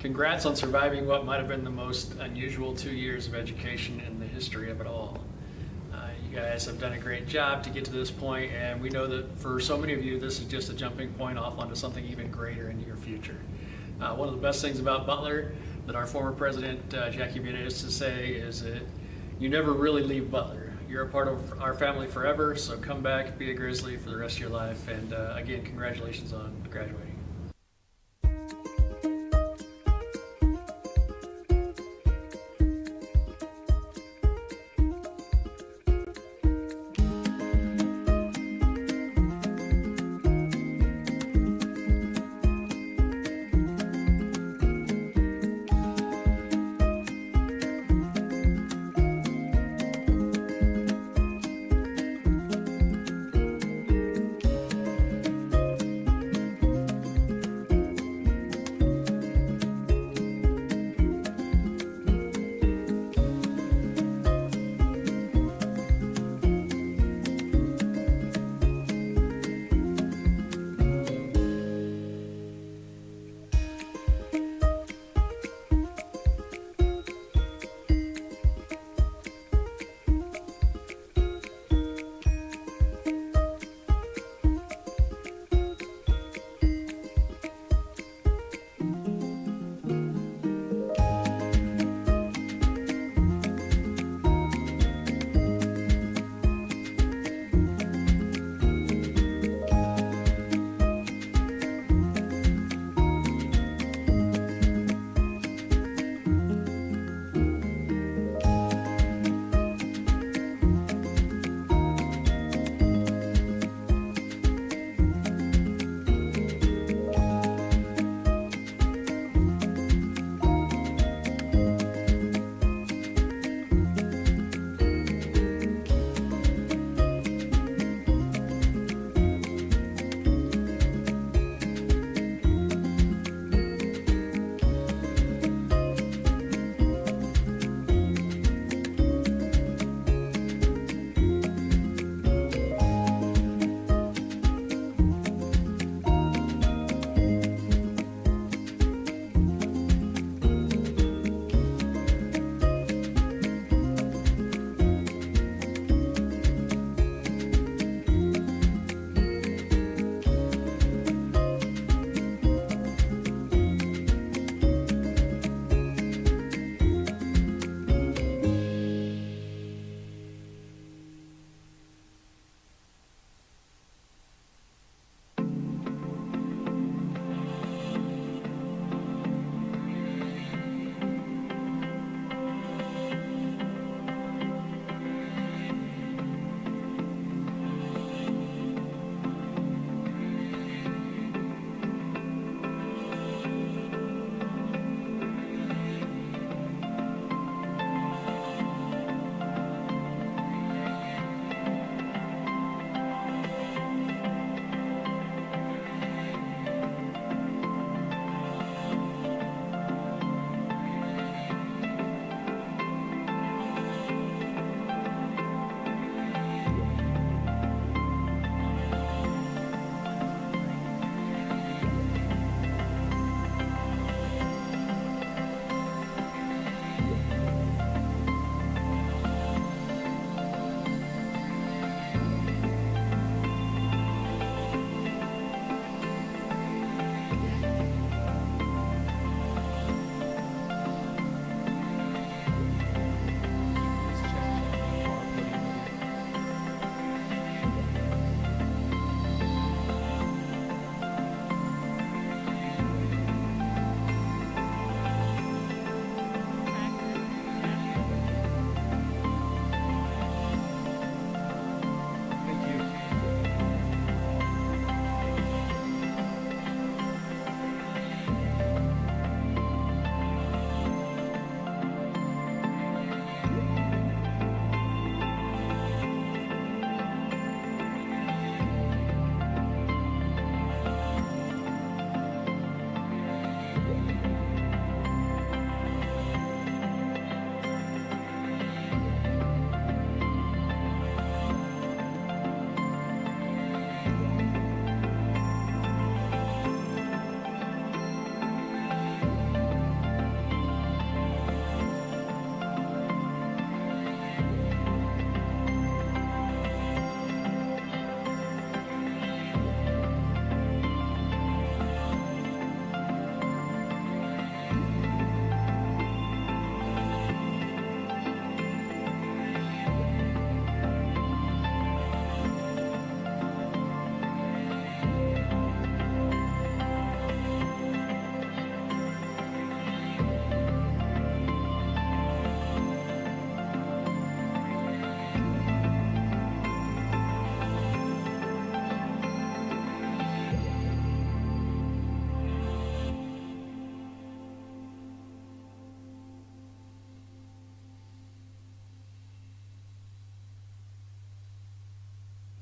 Congrats on surviving what might have been the most unusual 2 years of education in the history of it all. You guys have done a great job to get to this point, and we know that for so many of you, this is just a jumping point off onto something even greater in your future. One of the best things about Butler that our former president, Jackie Benediction, used to say is that you never really leave Butler. You're a part of our family forever, so come back, be a Grizzly for the rest of your life, and again, congratulations on graduating.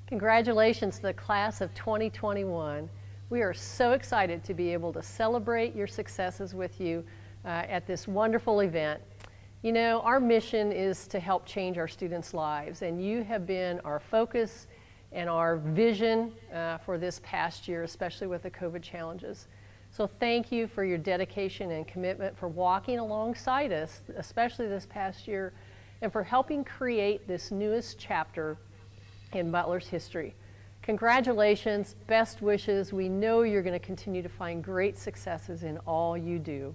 Congratulations to the class of 2021. We are so excited to be able to celebrate your successes with you at this wonderful event. You know, our mission is to help change our students' lives, and you have been our focus and our vision for this past year, especially with the COVID challenges. So thank you for your dedication and commitment, for walking alongside us, especially this past year, and for helping create this newest chapter in Butler's history. Congratulations, best wishes. We know you're going to continue to find great successes in all you do.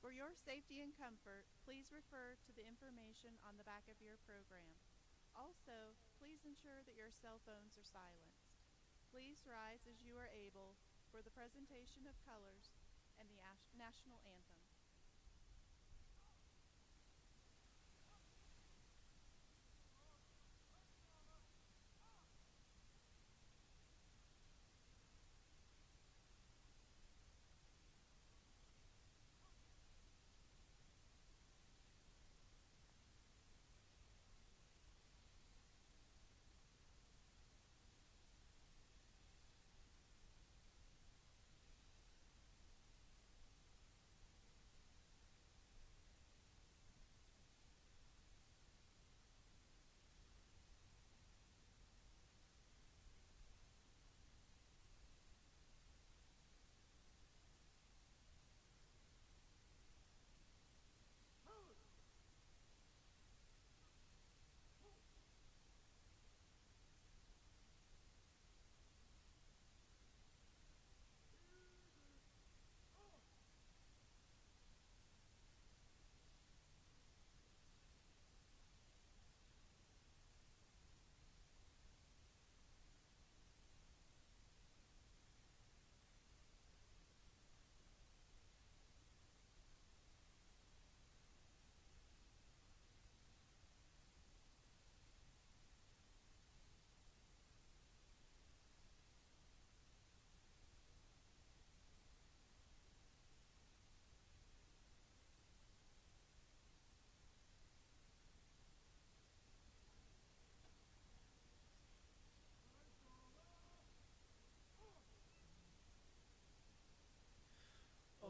For your safety and comfort, please refer to the information on the back of your program. Also, please ensure that your cell phones are silenced. Please rise as you are able for the presentation of colors and the national anthem.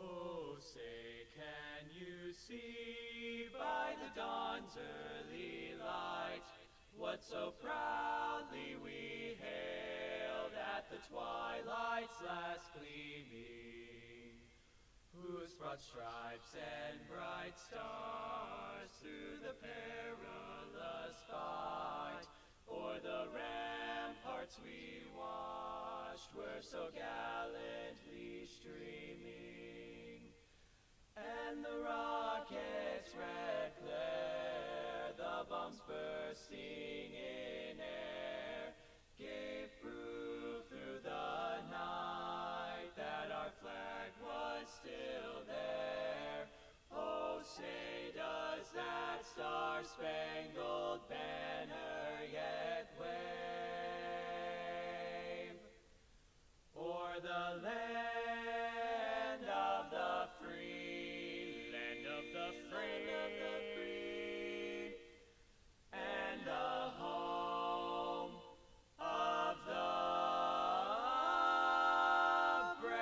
Oh, say, can you see by the dawn's early light what so proudly we hailed at the twilight's last gleaming, whose broad stripes and bright stars through the perilous fight o'er the ramparts we watched were so gallantly streaming, and the rocket's red glare, the bombs bursting in air, gave proof through the night that our flag was still there. Oh, say, does that star-spangled banner yet wave o'er the land of the free, land of the free, and the home of the brave?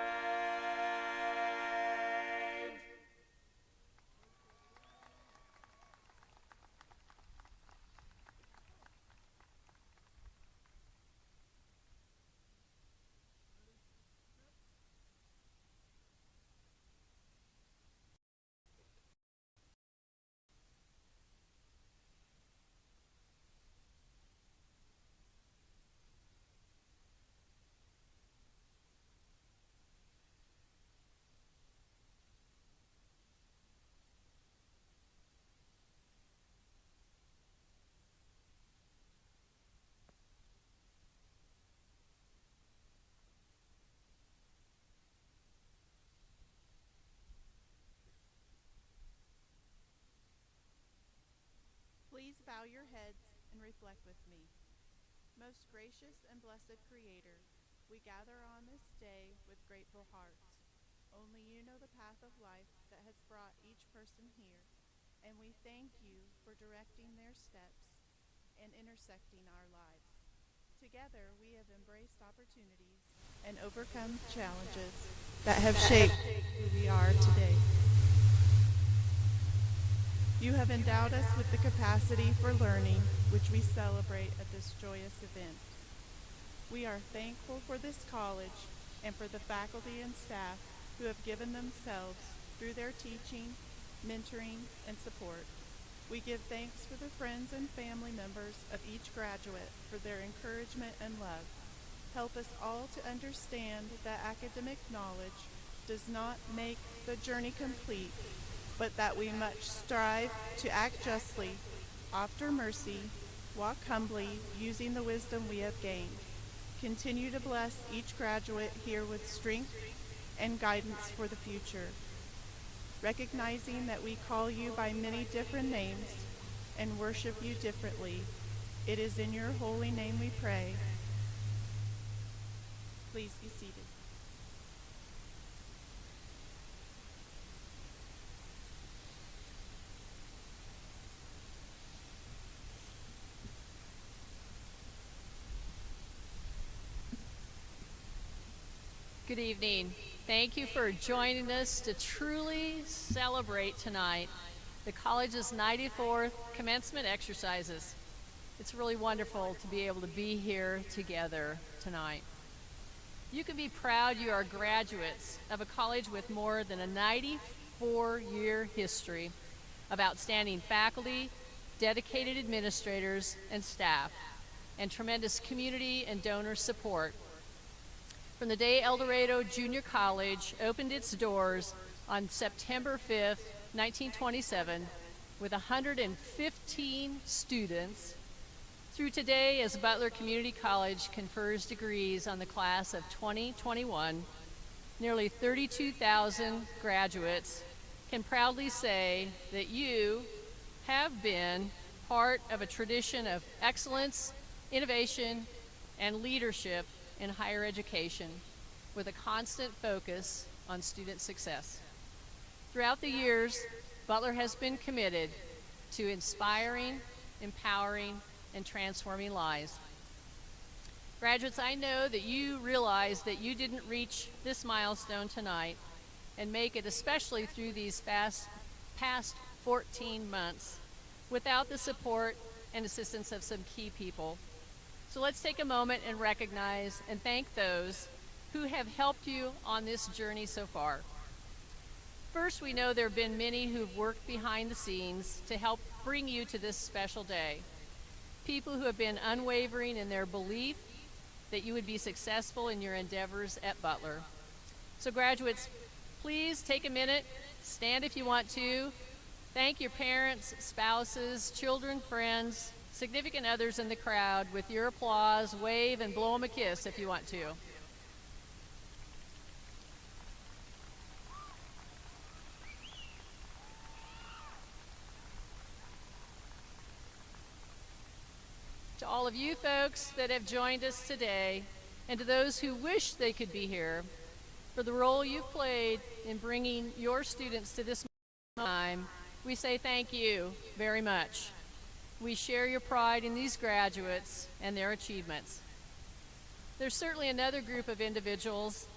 Please bow your heads and reflect with me. Most gracious and blessed Creator, we gather on this day with grateful hearts. Only you know the path of life that has brought each person here, and we thank you for directing their steps and intersecting our lives. Together, we have embraced opportunities and overcome challenges that have shaped who we are today. You have endowed us with the capacity for learning, which we celebrate at this joyous event. We are thankful for this college and for the faculty and staff who have given themselves through their teaching, mentoring, and support. We give thanks for the friends and family members of each graduate for their encouragement and love. Help us all to understand that academic knowledge does not make the journey complete, but that we much strive to act justly, offer mercy, walk humbly, using the wisdom we have gained. Continue to bless each graduate here with strength and guidance for the future. Recognizing that we call you by many different names and worship you differently, it is in your holy name we pray. Please be seated. Good evening. Thank you for joining us to truly celebrate tonight the college's 94th commencement exercises. It's really wonderful to be able to be here together tonight. You can be proud you are graduates of a college with more than a 94-year history of outstanding faculty, dedicated administrators and staff, and tremendous community and donor support. From the day El Dorado Junior College opened its doors on September 5th, 1927, with 115 students, through today as Butler Community College confers degrees on the class of 2021, nearly 32,000 graduates can proudly say that you have been part of a tradition of excellence, innovation, and leadership in higher education, with a constant focus on student success. Throughout the years, Butler has been committed to inspiring, empowering, and transforming lives. Graduates, I know that you realize that you didn't reach this milestone tonight and make it, especially through these past 14 months, without the support and assistance of some key people. So let's take a moment and recognize and thank those who have helped you on this journey so far. First, we know there have been many who've worked behind the scenes to help bring you to this special day. People who have been unwavering in their belief that you would be successful in your endeavors at Butler. So graduates, please take a minute, stand if you want to, thank your parents, spouses, children, friends, significant others in the crowd with your applause, wave, and blow them a kiss if you want to. To all of you folks that have joined us today, and to those who wish they could be here, for the role you've played in bringing your students to this time, we say thank you very much. We share your pride in these graduates and their achievements. There's certainly another group of individuals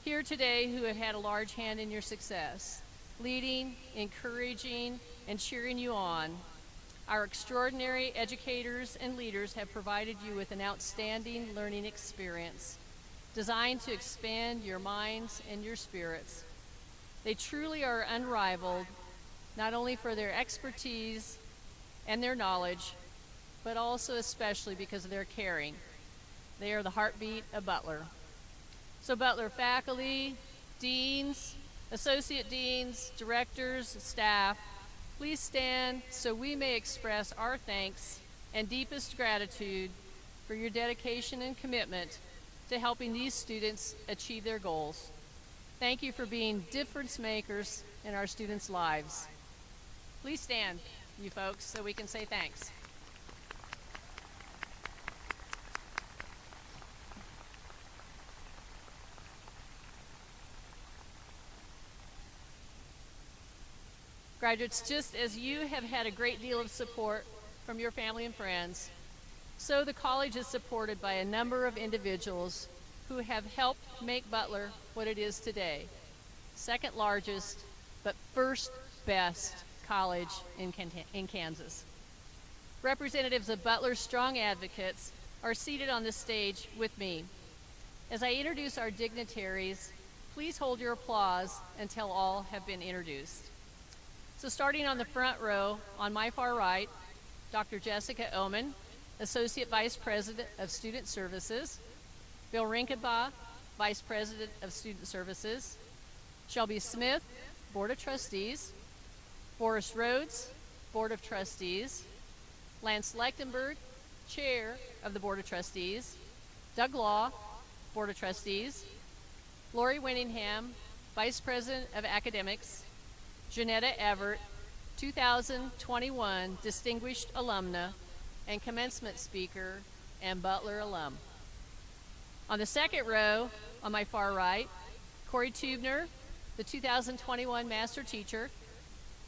here today who have had a large hand in your success, leading, encouraging, and cheering you on. Our extraordinary educators and leaders have provided you with an outstanding learning experience designed to expand your minds and your spirits. They truly are unrivaled, not only for their expertise and their knowledge, but also especially because of their caring. They are the heartbeat of Butler. So Butler faculty, deans, associate deans, directors, staff, please stand so we may express our thanks and deepest gratitude for your dedication and commitment to helping these students achieve their goals. Thank you for being difference makers in our students' lives. Please stand, you folks, so we can say thanks. Graduates, just as you have had a great deal of support from your family and friends, so the college is supported by a number of individuals who have helped make Butler what it is today. Second largest, but first best college in Kansas. Representatives of Butler's strong advocates are seated on the stage with me. As I introduce our dignitaries, please hold your applause until all have been introduced. So starting on the front row, on my far right, Dr. Jessica Oman, Associate Vice President of Student Services, Bill Rinkenbaugh, Vice President of Student Services, Shelby Smith, Board of Trustees, Forrest Rhodes, Board of Trustees. Lance Lechtenberg, Chair of the Board of Trustees. Doug Law, Board of Trustees. Lori Winningham, Vice President of Academics. Janetta Everett, 2021 Distinguished Alumna and Commencement Speaker and Butler alum. On the second row, on my far right, Corey Tubner, the 2021 Master Teacher.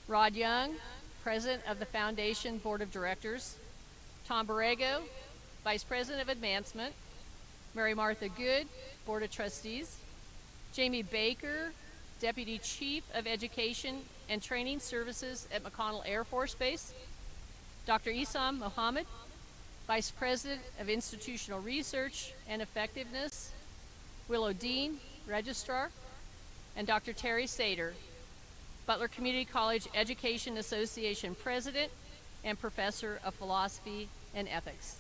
Rod Young, President of the Foundation Board of Directors. Tom Borrego, Vice President of Advancement. Mary Martha Good, Board of Trustees. Jamie Baker, Deputy Chief of Education and Training Services at McConnell Air Force Base. Dr. Isam Mohammed, Vice President of Institutional Research and Effectiveness. Willow Dean, Registrar. And Dr. Terry Sater, Butler Community College Education Association President and Professor of Philosophy and Ethics.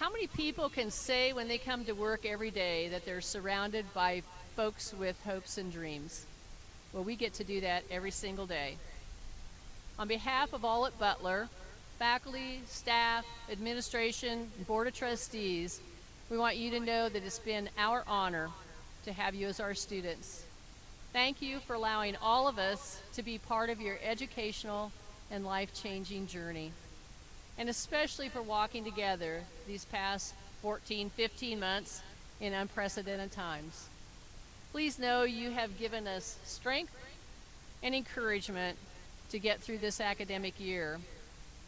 How many people can say when they come to work every day that they're surrounded by folks with hopes and dreams? Well, we get to do that every single day. On behalf of all at Butler, faculty, staff, administration, and Board of Trustees, we want you to know that it's been our honor to have you as our students. Thank you for allowing all of us to be part of your educational and life-changing journey, and especially for walking together these past 14, 15 months in unprecedented times. Please know you have given us strength and encouragement to get through this academic year,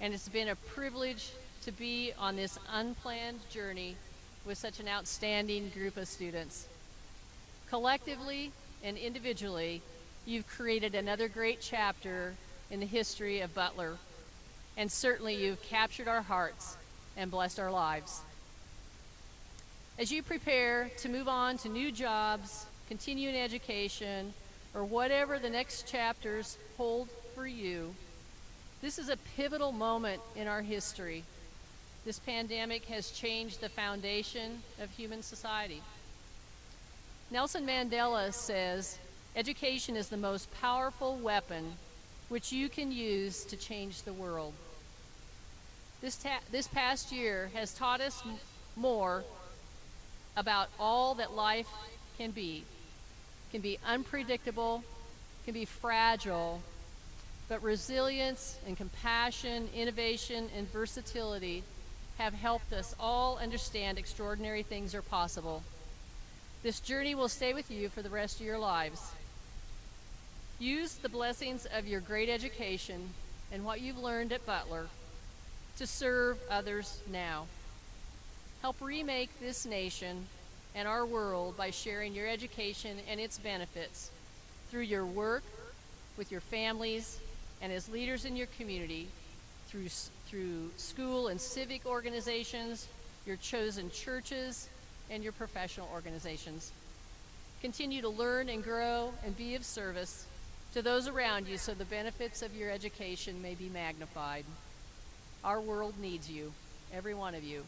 and it's been a privilege to be on this unplanned journey with such an outstanding group of students. Collectively and individually, you've created another great chapter in the history of Butler, and certainly you've captured our hearts and blessed our lives. As you prepare to move on to new jobs, continue in education, or whatever the next chapters hold for you, this is a pivotal moment in our history. This pandemic has changed the foundation of human society. Nelson Mandela says, education is the most powerful weapon which you can use to change the world. This past year has taught us more about all that life can be. It can be unpredictable, can be fragile, but resilience and compassion, innovation and versatility have helped us all understand extraordinary things are possible. This journey will stay with you for the rest of your lives. Use the blessings of your great education and what you've learned at Butler to serve others now. Help remake this nation and our world by sharing your education and its benefits through your work, with your families, and as leaders in your community, through school and civic organizations, your chosen churches, and your professional organizations. Continue to learn and grow and be of service to those around you so the benefits of your education may be magnified. Our world needs you, every one of you.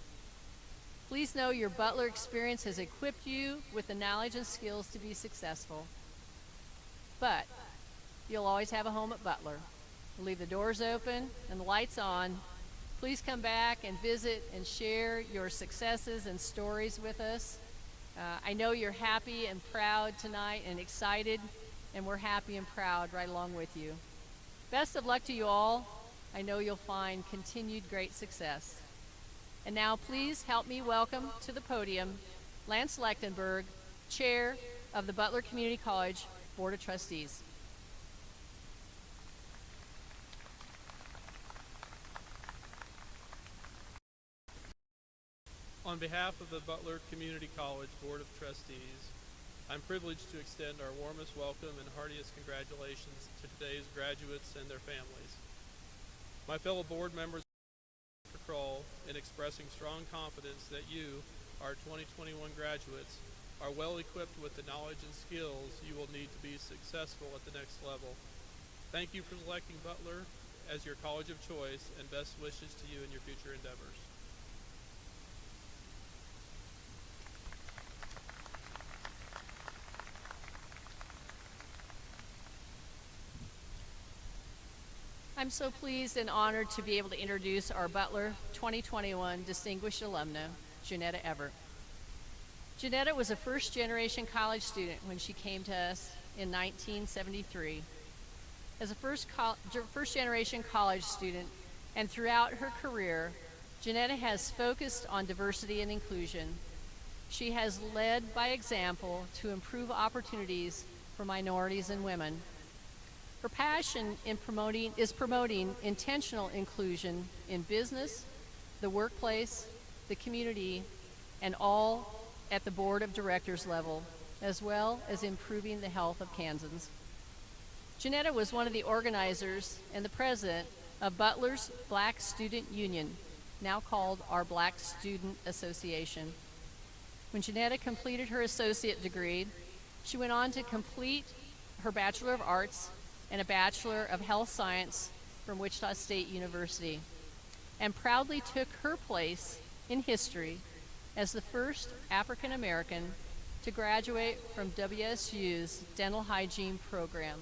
Please know your Butler experience has equipped you with the knowledge and skills to be successful. But you'll always have a home at Butler. We'll leave the doors open and the lights on. Please come back and visit and share your successes and stories with us. I know you're happy and proud tonight and excited, and we're happy and proud right along with you. Best of luck to you all. I know you'll find continued great success. And now please help me welcome to the podium Lance Lechtenberg, Chair of the Butler Community College Board of Trustees. On behalf of the Butler Community College Board of Trustees, I'm privileged to extend our warmest welcome and heartiest congratulations to today's graduates and their families. My fellow board members for Kroll in expressing strong confidence that you, our 2021 graduates, are well equipped with the knowledge and skills you will need to be successful at the next level. Thank you for selecting Butler as your college of choice, and best wishes to you in your future endeavors. I'm so pleased and honored to be able to introduce our Butler 2021 Distinguished Alumna, Janetta Everett. Janetta was a first-generation college student when she came to us in 1973. As a first-generation college student and throughout her career, Janetta has focused on diversity and inclusion. She has led by example to improve opportunities for minorities and women. Her passion is promoting intentional inclusion in business, the workplace, the community, and all at the board of directors level, as well as improving the health of Kansans. Janetta was one of the organizers and the president of Butler's Black Student Union, now called our Black Student Association. When Janetta completed her associate degree, she went on to complete her Bachelor of Arts and a Bachelor of Health Science from Wichita State University, and proudly took her place in history as the first African American to graduate from WSU's dental hygiene program,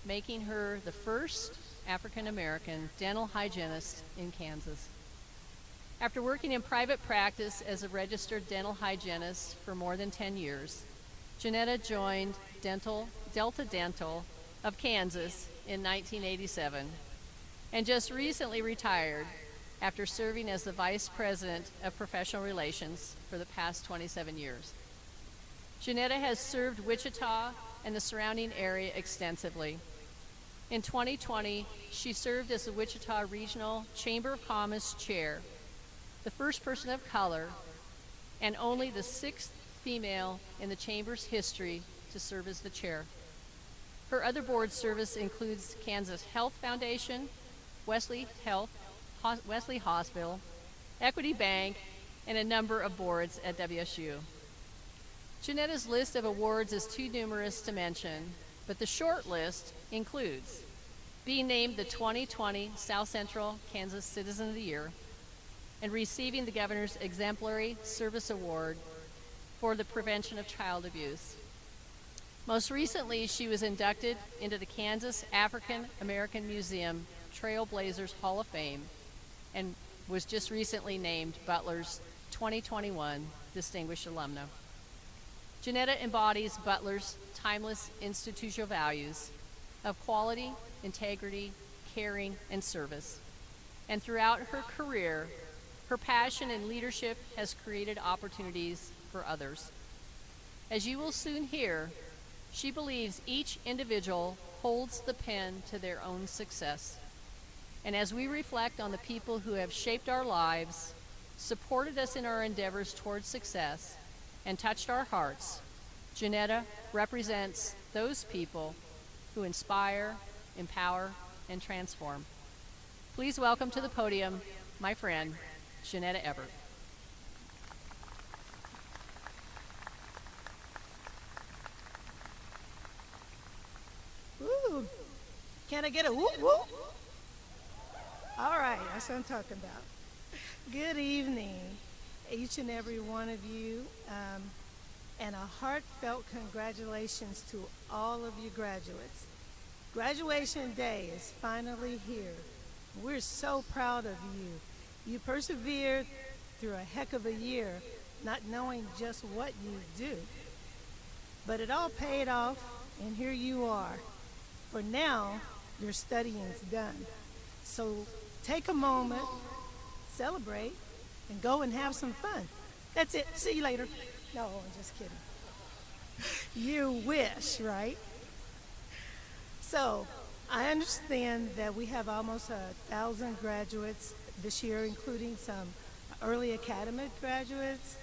making her the first African American dental hygienist in Kansas. After working in private practice as a registered dental hygienist for more than 10 years, Janetta joined Delta Dental of Kansas in 1987 and just recently retired after serving as the Vice President of Professional Relations for the past 27 years. Janetta has served Wichita and the surrounding area extensively. In 2020, she served as the Wichita Regional Chamber of Commerce Chair, the first person of color, and only the 6th female in the Chamber's history to serve as the chair. Her other board service includes Kansas Health Foundation, Wesley Hospital, Equity Bank, and a number of boards at WSU. Janetta's list of awards is too numerous to mention, but the short list includes being named the 2020 South Central Kansas Citizen of the Year and receiving the Governor's Exemplary Service Award for the prevention of child abuse. Most recently, she was inducted into the Kansas African American Museum Trailblazers Hall of Fame and was just recently named Butler's 2021 Distinguished Alumna. Janetta embodies Butler's timeless institutional values of quality, integrity, caring, and service. And throughout her career, her passion and leadership has created opportunities for others. As you will soon hear, she believes each individual holds the pen to their own success. And as we reflect on the people who have shaped our lives, supported us in our endeavors towards success, and touched our hearts, Janetta represents those people who inspire, empower, and transform. Please welcome to the podium my friend, Janetta Everett. Ooh, can I get a whoop whoop? All right, that's what I'm talking about. Good evening, each and every one of you, and a heartfelt congratulations to all of you graduates. Graduation day is finally here. We're so proud of you. You persevered through a heck of a year, not knowing just what you do. But it all paid off, and here you are. For now, your studying's done. So take a moment, celebrate, and go and have some fun. That's it. See you later. No, I'm just kidding. You wish, right? So I understand that we have almost 1,000 graduates this year, including some early academic graduates,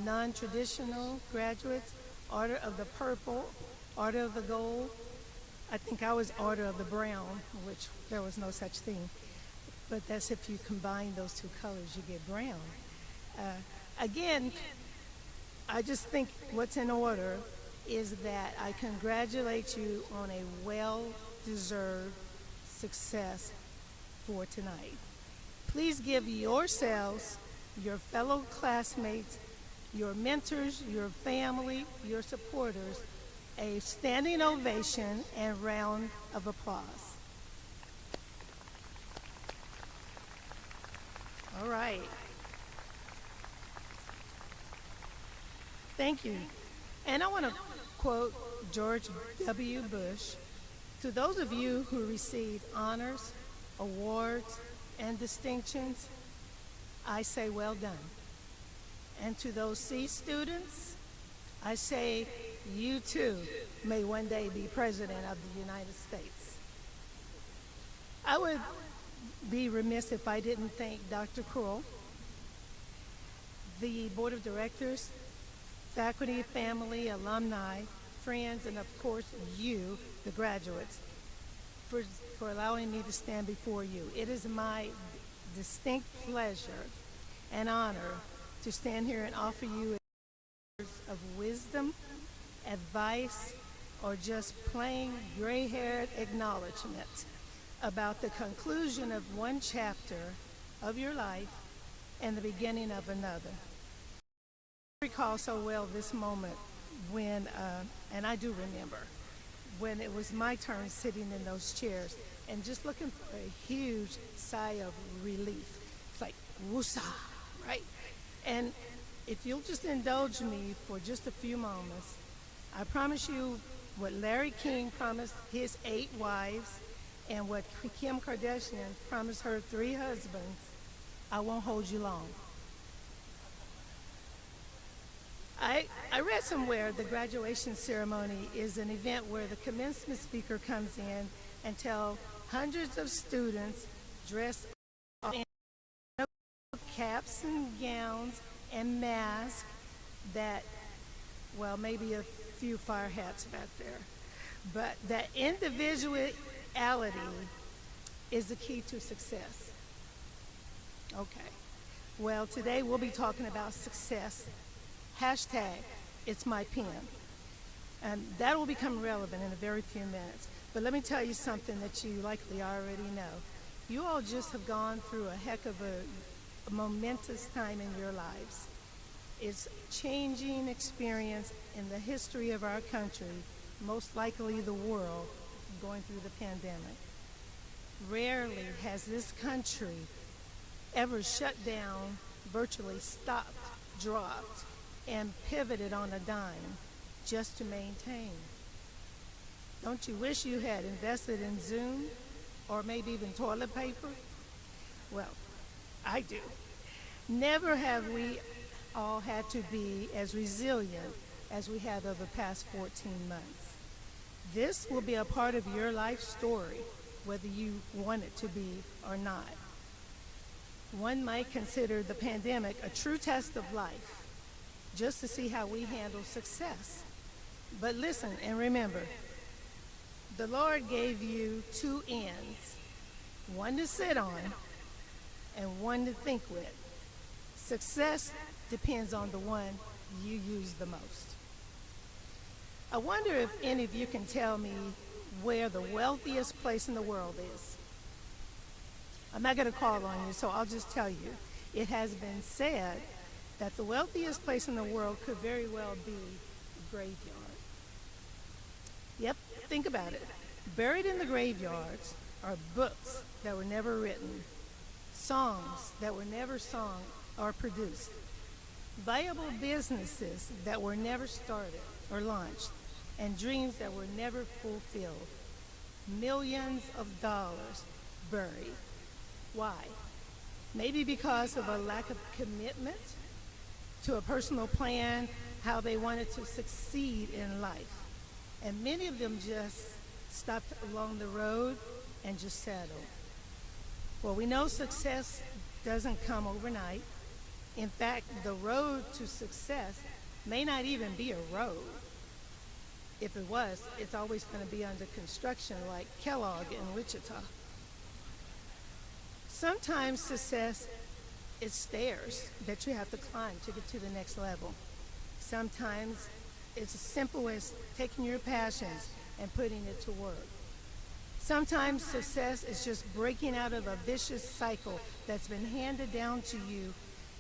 non-traditional graduates, Order of the Purple, Order of the Gold. I think I was Order of the Brown, which there was no such thing. But that's if you combine those two colors, you get brown. Again, I just think what's in order is that I congratulate you on a well-deserved success for tonight. Please give yourselves, your fellow classmates, your mentors, your family, your supporters, a standing ovation and round of applause. All right. Thank you. And I want to quote George W. Bush. To those of you who receive honors, awards, and distinctions, I say well done. And to those C students, I say you too may one day be President of the United States. I would be remiss if I didn't thank Dr. Kroll, the Board of Directors, faculty, family, alumni, friends, and of course you, the graduates, for allowing me to stand before you. It is my distinct pleasure and honor to stand here and offer you words of wisdom, advice, or just plain gray-haired acknowledgement about the conclusion of one chapter of your life and the beginning of another. I recall so well this moment when, and I do remember, when it was my turn sitting in those chairs and just looking for a huge sigh of relief. It's like, woosah, right? And if you'll just indulge me for just a few moments, I promise you what Larry King promised his 8 wives and what Kim Kardashian promised her 3 husbands, I won't hold you long. I read somewhere the graduation ceremony is an event where the commencement speaker comes in and tells hundreds of students dressed in caps and gowns and masks that, well, maybe a few fire hats back there, but that individuality is the key to success. Okay. Well, today we'll be talking about success. Hashtag, it's my pen. And that will become relevant in a very few minutes. But let me tell you something that you likely already know. You all just have gone through a heck of a momentous time in your lives. It's a changing experience in the history of our country, most likely the world, going through the pandemic. Rarely has this country ever shut down, virtually stopped, dropped, and pivoted on a dime just to maintain. Don't you wish you had invested in Zoom or maybe even toilet paper? Well, I do. Never have we all had to be as resilient as we have over the past 14 months. This will be a part of your life story, whether you want it to be or not. One might consider the pandemic a true test of life, just to see how we handle success. But listen and remember, the Lord gave you 2 ends, one to sit on and one to think with. Success depends on the one you use the most. I wonder if any of you can tell me where the wealthiest place in the world is. I'm not going to call on you, so I'll just tell you. It has been said that the wealthiest place in the world could very well be the graveyard. Yep, think about it. Buried in the graveyards are books that were never written, songs that were never sung or produced, viable businesses that were never started or launched, and dreams that were never fulfilled. Millions of dollars buried. Why? Maybe because of a lack of commitment to a personal plan, how they wanted to succeed in life. And many of them just stopped along the road and just settled. Well, we know success doesn't come overnight. In fact, the road to success may not even be a road. If it was, it's always going to be under construction like Kellogg in Wichita. Sometimes success is stairs that you have to climb to get to the next level. Sometimes it's as simple as taking your passions and putting it to work. Sometimes success is just breaking out of a vicious cycle that's been handed down to you,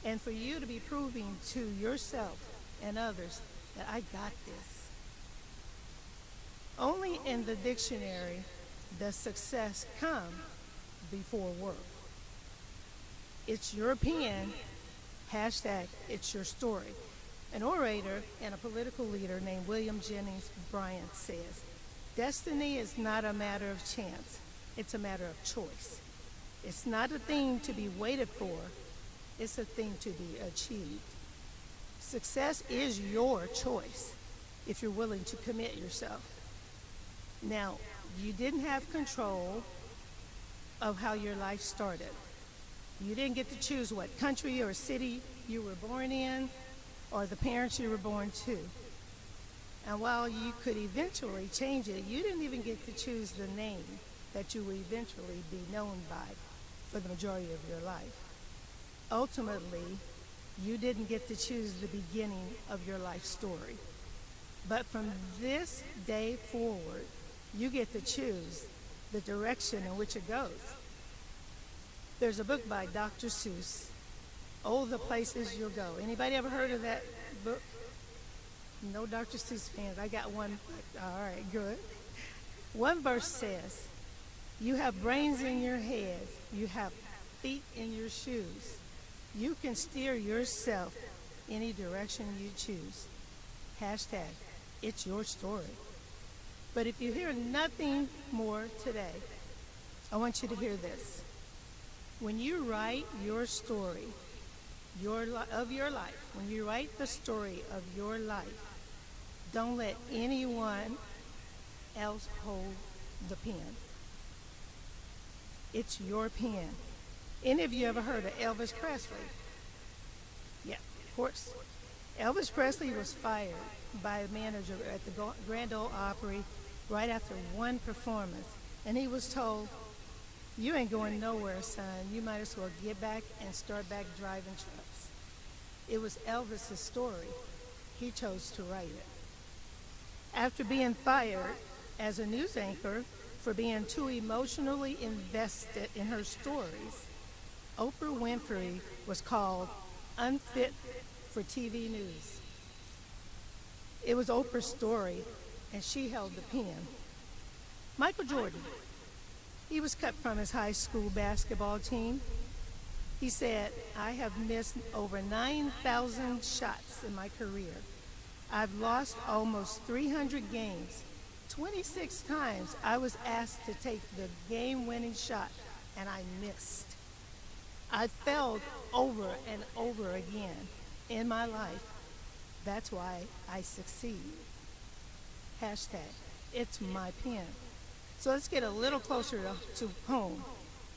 and for you to be proving to yourself and others that I got this. Only in the dictionary does success come before work. It's your pen, hashtag it's your story. An orator and a political leader named William Jennings Bryan says, destiny is not a matter of chance, it's a matter of choice. It's not a thing to be waited for, it's a thing to be achieved. Success is your choice if you're willing to commit yourself. Now, you didn't have control of how your life started. You didn't get to choose what country or city you were born in or the parents you were born to. And while you could eventually change it, you didn't even get to choose the name that you will eventually be known by for the majority of your life. Ultimately, you didn't get to choose the beginning of your life story. But from this day forward, you get to choose the direction in which it goes. There's a book by Dr. Seuss, Oh, the Places You'll Go. Anybody ever heard of that book? No Dr. Seuss fans. I got one. All right, good. One verse says, you have brains in your head. You have feet in your shoes. You can steer yourself any direction you choose. Hashtag, it's your story. But if you hear nothing more today, I want you to hear this. When you write your story of your life, when you write the story of your life, don't let anyone else hold the pen. It's your pen. Any of you ever heard of Elvis Presley? Yeah, of course. Elvis Presley was fired by a manager at the Grand Ole Opry right after one performance. And he was told, you ain't going nowhere, son. You might as well get back and start back driving trucks. It was Elvis's story. He chose to write it. After being fired as a news anchor for being too emotionally invested in her stories, Oprah Winfrey was called unfit for TV news. It was Oprah's story, and she held the pen. Michael Jordan, he was cut from his high school basketball team. He said, I have missed over 9,000 shots in my career. I've lost almost 300 games. 26 times I was asked to take the game-winning shot, and I missed. I failed over and over again in my life. That's why I succeed. Hashtag, it's my pen. So let's get a little closer to home.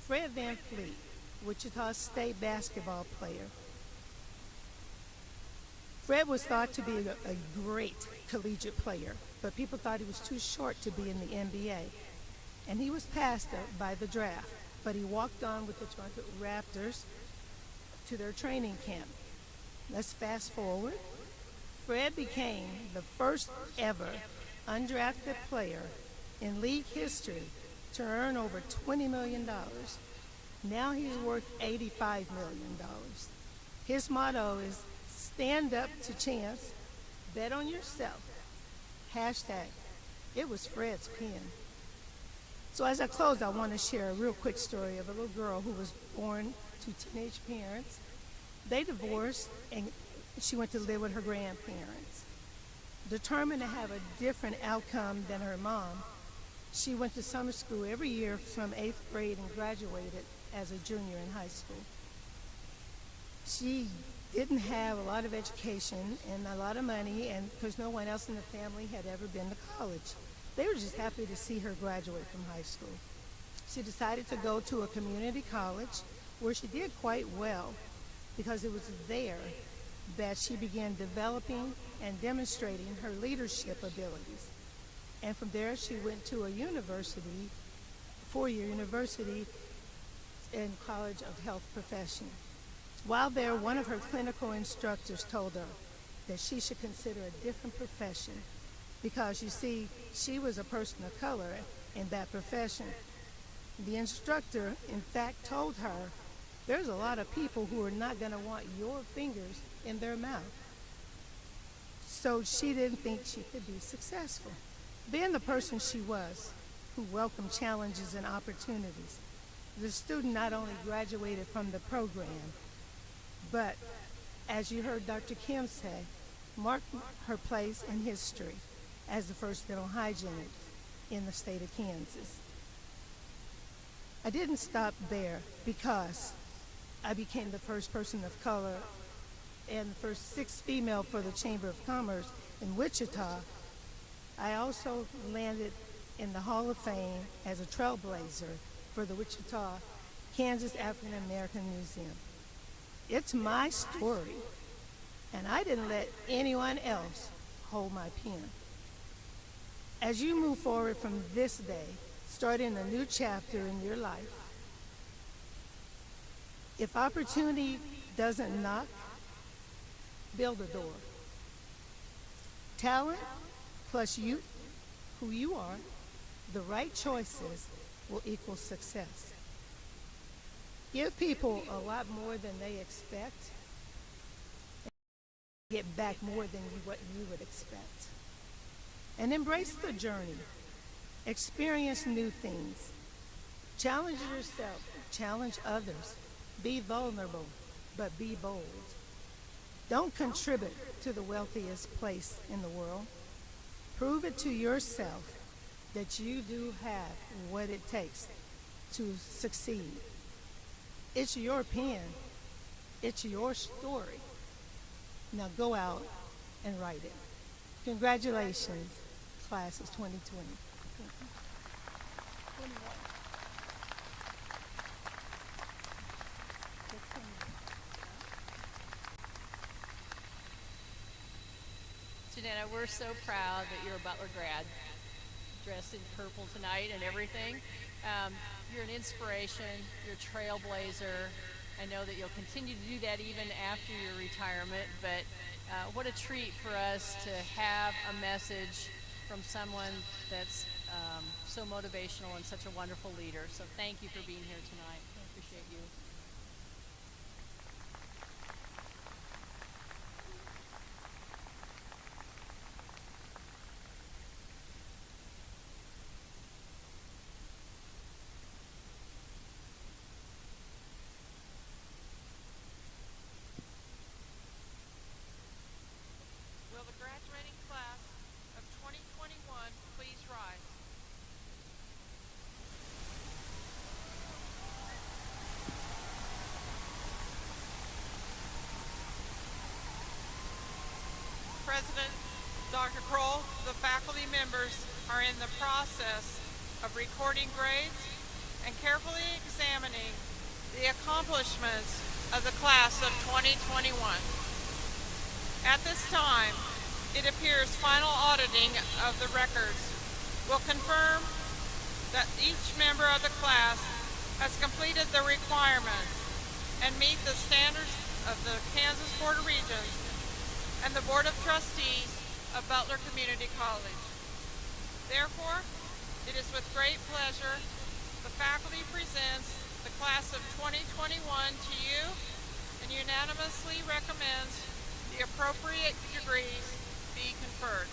Fred VanVleet, Wichita State basketball player. Fred was thought to be a great collegiate player, but people thought he was too short to be in the NBA. And he was passed up by the draft, but he walked on with the Toronto Raptors to their training camp. Let's fast forward. Fred became the first ever undrafted player in league history to earn over $20 million. Now he's worth $85 million. His motto is stand up to chance, bet on yourself. Hashtag, it was Fred's pen. So as I close, I want to share a real quick story of a little girl who was born to teenage parents. They divorced and she went to live with her grandparents. Determined to have a different outcome than her mom, she went to summer school every year from 8th grade and graduated as a junior in high school. She didn't have a lot of education and a lot of money, and because no one else in the family had ever been to college. They were just happy to see her graduate from high school. She decided to go to a community college where she did quite well because it was there that she began developing and demonstrating her leadership abilities. And from there, she went to a university, four-year university in College of Health Profession. While there, one of her clinical instructors told her that she should consider a different profession because, you see, she was a person of color in that profession. The instructor, in fact, told her, there's a lot of people who are not going to want your fingers in their mouth. So she didn't think she could be successful. Being the person she was, who welcomed challenges and opportunities, The student not only graduated from the program, but as you heard Dr. Kim say, marked her place in history as the first dental hygienist in the state of Kansas. I didn't stop there because I became the first person of color and the first 6th female for the Chamber of Commerce in Wichita. I also landed in the Hall of Fame as a trailblazer for the Wichita, Kansas African American Museum. It's my story, and I didn't let anyone else hold my pen. As you move forward from this day, starting a new chapter in your life, if opportunity doesn't knock, build a door. Talent plus you, who you are, the right choices will equal success. Give people a lot more than they expect, and get back more than what you would expect. And embrace the journey. Experience new things. Challenge yourself, challenge others. Be vulnerable, but be bold. Don't contribute to the wealthiest place in the world. Prove it to yourself that you do have what it takes to succeed. It's your pen. It's your story. Now go out and write it. Congratulations, class of 2020. Janetta, we're so proud that you're a Butler grad, dressed in purple tonight and everything. You're an inspiration, you're a trailblazer. I know that you'll continue to do that even after your retirement, but what a treat for us to have a message from someone that's so motivational and such a wonderful leader. So thank you for being here tonight. I appreciate you. Will the graduating class of 2021 please rise? President Dr. Kroll, the faculty members are in the process of recording grades and carefully examining the accomplishments of the class of 2021. At this time, it appears final auditing of the records will confirm that each member of the class has completed the requirements and meet the standards of the Kansas Board of Regents and the Board of Trustees of Butler Community College. Therefore, it is with great pleasure the faculty presents the class of 2021 to you and unanimously recommends the appropriate degrees be conferred.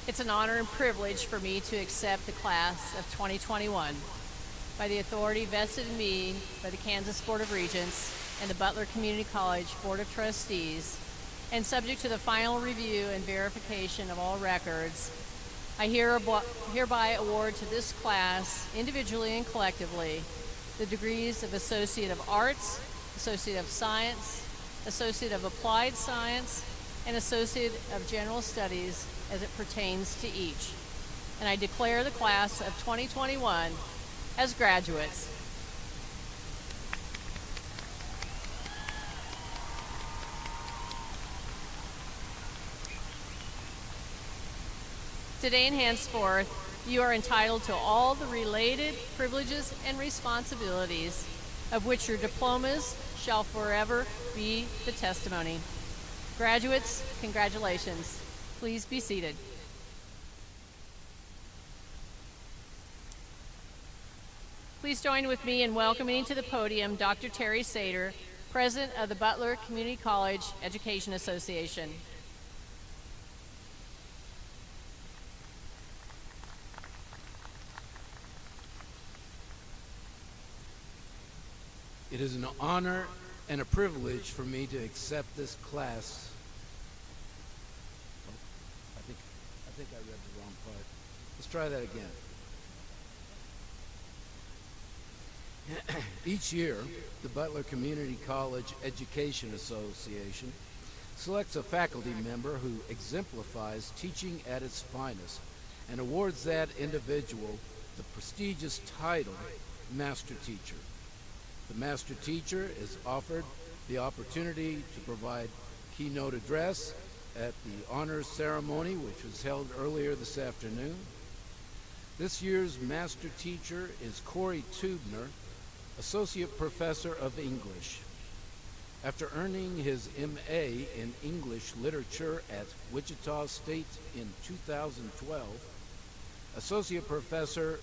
It's an honor and privilege for me to accept the class of 2021 by the authority vested in me by the Kansas Board of Regents and the Butler Community College Board of Trustees, and subject to the final review and verification of all records, I hereby award to this class, individually and collectively, the degrees of Associate of Arts, Associate of Science, Associate of Applied Science, and Associate of General Studies as it pertains to each. And I declare the class of 2021 as graduates. Today and henceforth, you are entitled to all the related privileges and responsibilities of which your diplomas shall forever be the testimony. Graduates, congratulations. Please be seated. Please join with me in welcoming to the podium Dr. Terry Sater, President of the Butler Community College Education Association. It is an honor and a privilege for me to accept this class. Oh, I think I read the wrong part. Let's try that again. Each year, the Butler Community College Education Association selects a faculty member who exemplifies teaching at its finest and awards that individual the prestigious title Master Teacher. The Master Teacher is offered the opportunity to provide keynote address at the honors ceremony, which was held earlier this afternoon. This year's Master Teacher is Corey Tubner, Associate Professor of English. After earning his M.A. in English Literature at Wichita State in 2012, Associate Professor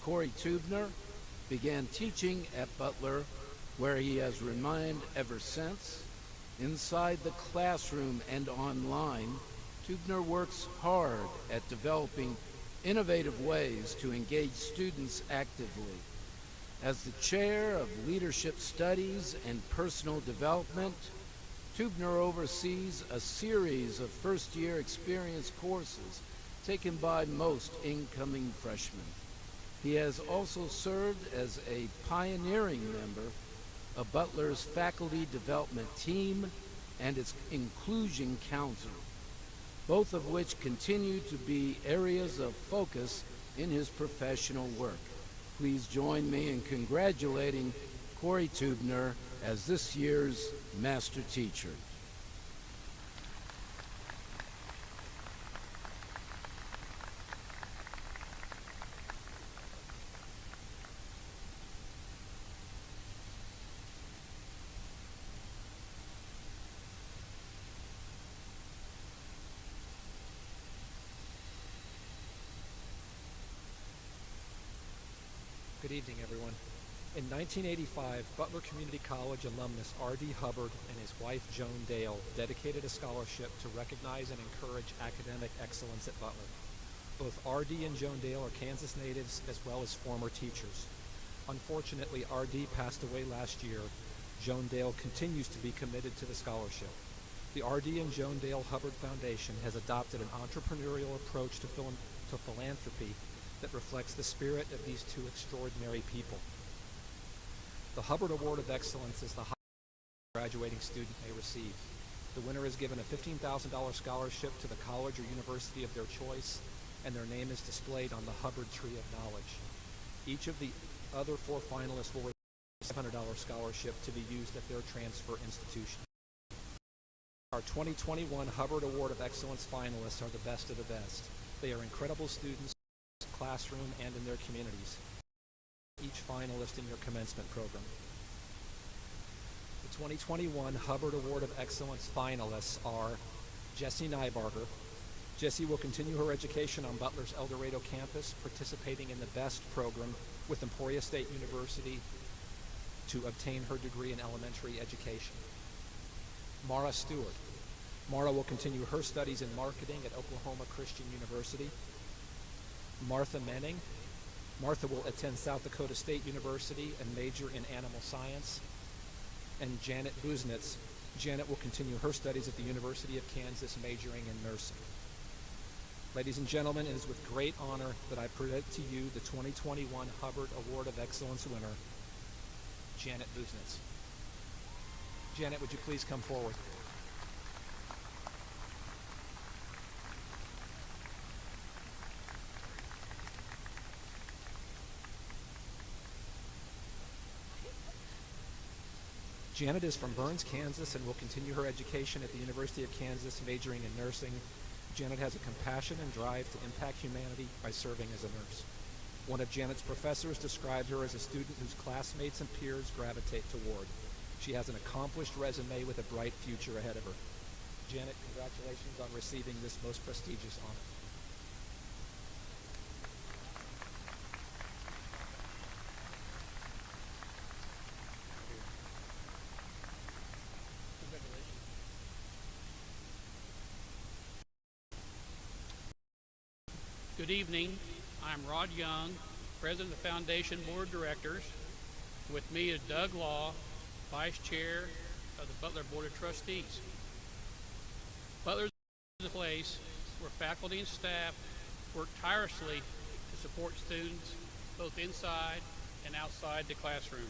Corey Tubner began teaching at Butler, where he has remained ever since. Inside the classroom and online, Tubner works hard at developing innovative ways to engage students actively. As the chair of Leadership Studies and Personal Development, Tubner oversees a series of first-year experience courses taken by most incoming freshmen. He has also served as a pioneering member of Butler's faculty development team and its inclusion council, both of which continue to be areas of focus in his professional work. Please join me in congratulating Corey Tubner as this year's Master Teacher. Good evening, everyone. In 1985, Butler Community College alumnus R.D. Hubbard and his wife Joan Dale dedicated a scholarship to recognize and encourage academic excellence at Butler. Both R.D. and Joan Dale are Kansas natives as well as former teachers. Unfortunately, R.D. passed away last year. Joan Dale continues to be committed to the scholarship. The R.D. and Joan Dale Hubbard Foundation has adopted an entrepreneurial approach to philanthropy that reflects the spirit of these two extraordinary people. The Hubbard Award of Excellence is the highest graduating student may receive. The winner is given a $15,000 scholarship to the college or university of their choice, and their name is displayed on the Hubbard Tree of Knowledge. Each of the other four finalists will receive a $700 scholarship to be used at their transfer institution. Our 2021 Hubbard Award of Excellence finalists are the best of the best. They are incredible students in the classroom and in their communities. Each finalist in your commencement program. The 2021 Hubbard Award of Excellence finalists are Jessie Nybarger. Jessie will continue her education on Butler's El Dorado campus, participating in the BEST program with Emporia State University to obtain her degree in elementary education. Mara Stewart. Mara will continue her studies in marketing at Oklahoma Christian University. Martha Menning. Martha will attend South Dakota State University and major in animal science. And Janet Buznitz. Janet will continue her studies at the University of Kansas, majoring in nursing. Ladies and gentlemen, it is with great honor that I present to you the 2021 Hubbard Award of Excellence winner, Janet Buznitz. Janet, would you please come forward? Janet is from Burns, Kansas, and will continue her education at the University of Kansas, majoring in nursing. Janet has a compassion and drive to impact humanity by serving as a nurse. One of Janet's professors described her as a student whose classmates and peers gravitate toward. She has an accomplished resume with a bright future ahead of her. Janet, congratulations on receiving this most prestigious honor. Good evening. I'm Rod Young, President of the Foundation Board of Directors. With me is Doug Law, Vice Chair of the Butler Board of Trustees. Butler is a place where faculty and staff work tirelessly to support students both inside and outside the classroom.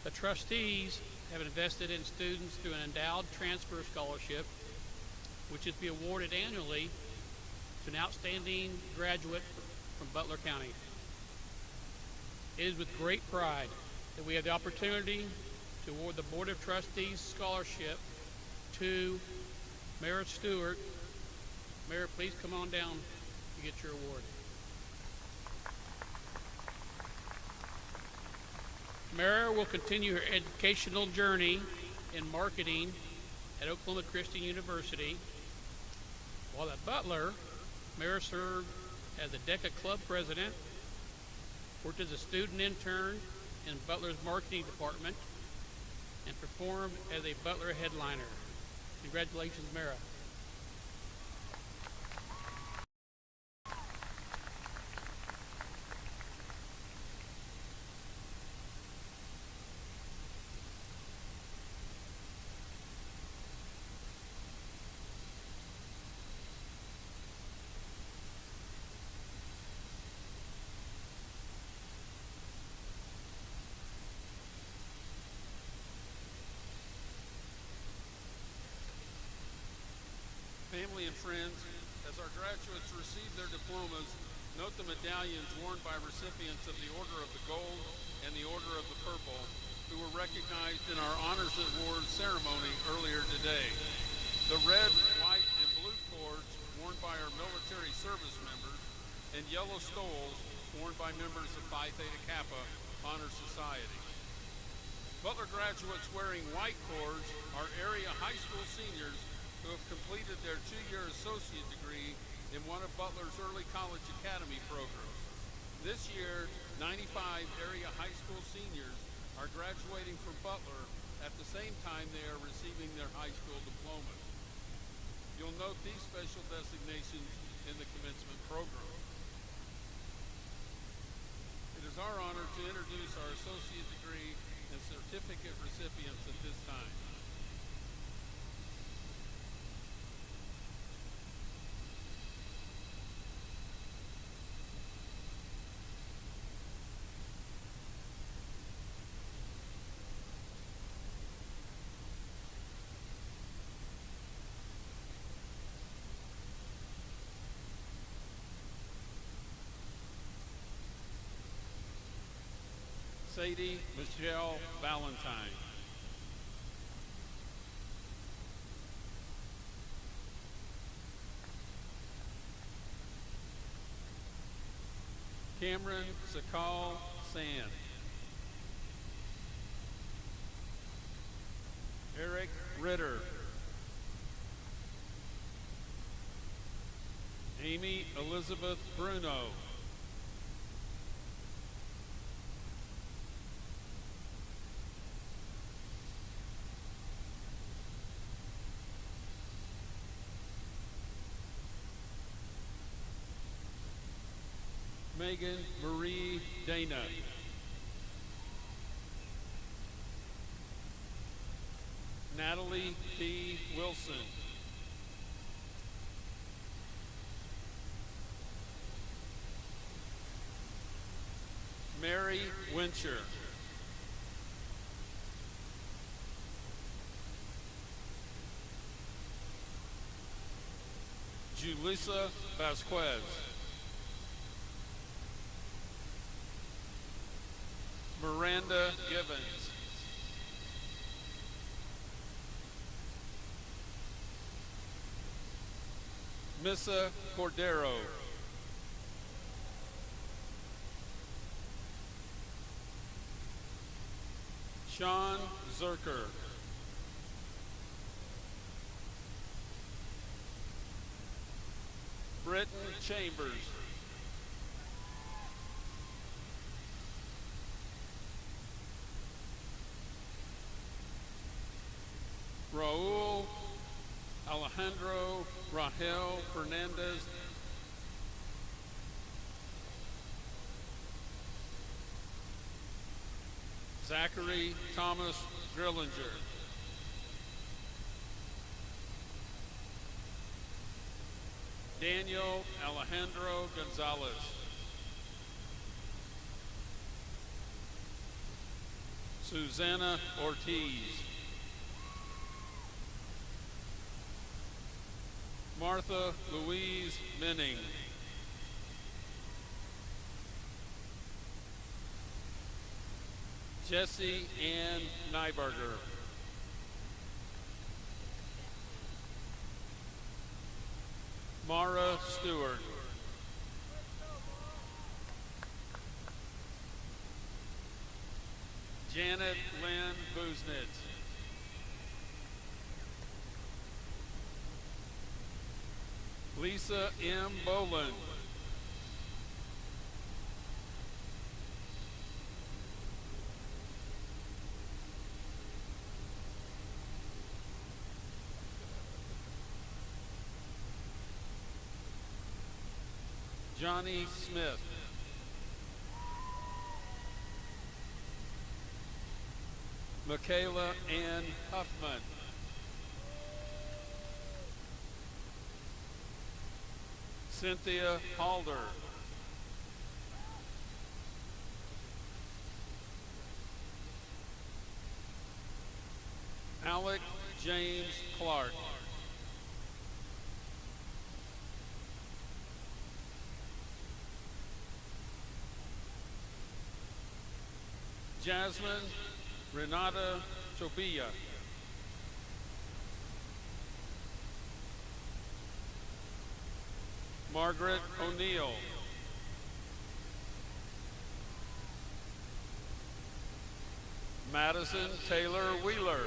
The trustees have invested in students through an endowed transfer scholarship, which is to be awarded annually to an outstanding graduate from Butler County. It is with great pride that we have the opportunity to award the Board of Trustees scholarship to Mayor Stewart. Mayor, please come on down to get your award. Mara will continue her educational journey in marketing at Oklahoma Christian University. While at Butler, Mara served as the DECA Club President, worked as a student intern in Butler's marketing department, and performed as a Butler headliner. Congratulations, Mara. Family and friends, as our graduates receive their diplomas, note the medallions worn by recipients of the Order of the Gold and the Order of the Purple, who were recognized in our Honors Awards ceremony earlier today. The red, white, and blue cords worn by our military service members, and yellow stoles worn by members of Phi Theta Kappa Honor Society. Butler graduates wearing white cords are area high school seniors who have completed their 2-year associate degree in one of Butler's early college academy programs. This year, 95 area high school seniors are graduating from Butler at the same time they are receiving their high school diplomas. You'll note these special designations in the commencement program. It is our honor to introduce our associate degree and certificate recipients at this time. Sadie Michelle Valentine. Cameron Sakal Sand. Eric Ritter. Amy Elizabeth Bruno. Megan Marie Dana. Natalie P. Wilson. Mary Wincher. Julissa Vasquez. Miranda Gibbons. Missa Cordero. Sean Zerker. Britton Chambers. Raul Alejandro Rahel Fernandez. Zachary Thomas Grillinger. Daniel Alejandro Gonzalez. Susanna Ortiz. Martha Louise Menning. Jesse Ann Nyberger. Mara Stewart. Janet Lynn Buznitz. Lisa M. Boland. Johnny Smith. Michaela Ann Huffman. Cynthia Halder. Alec James Clark. Jasmine Renata Chobilla. Margaret O'Neill. Madison Taylor Wheeler.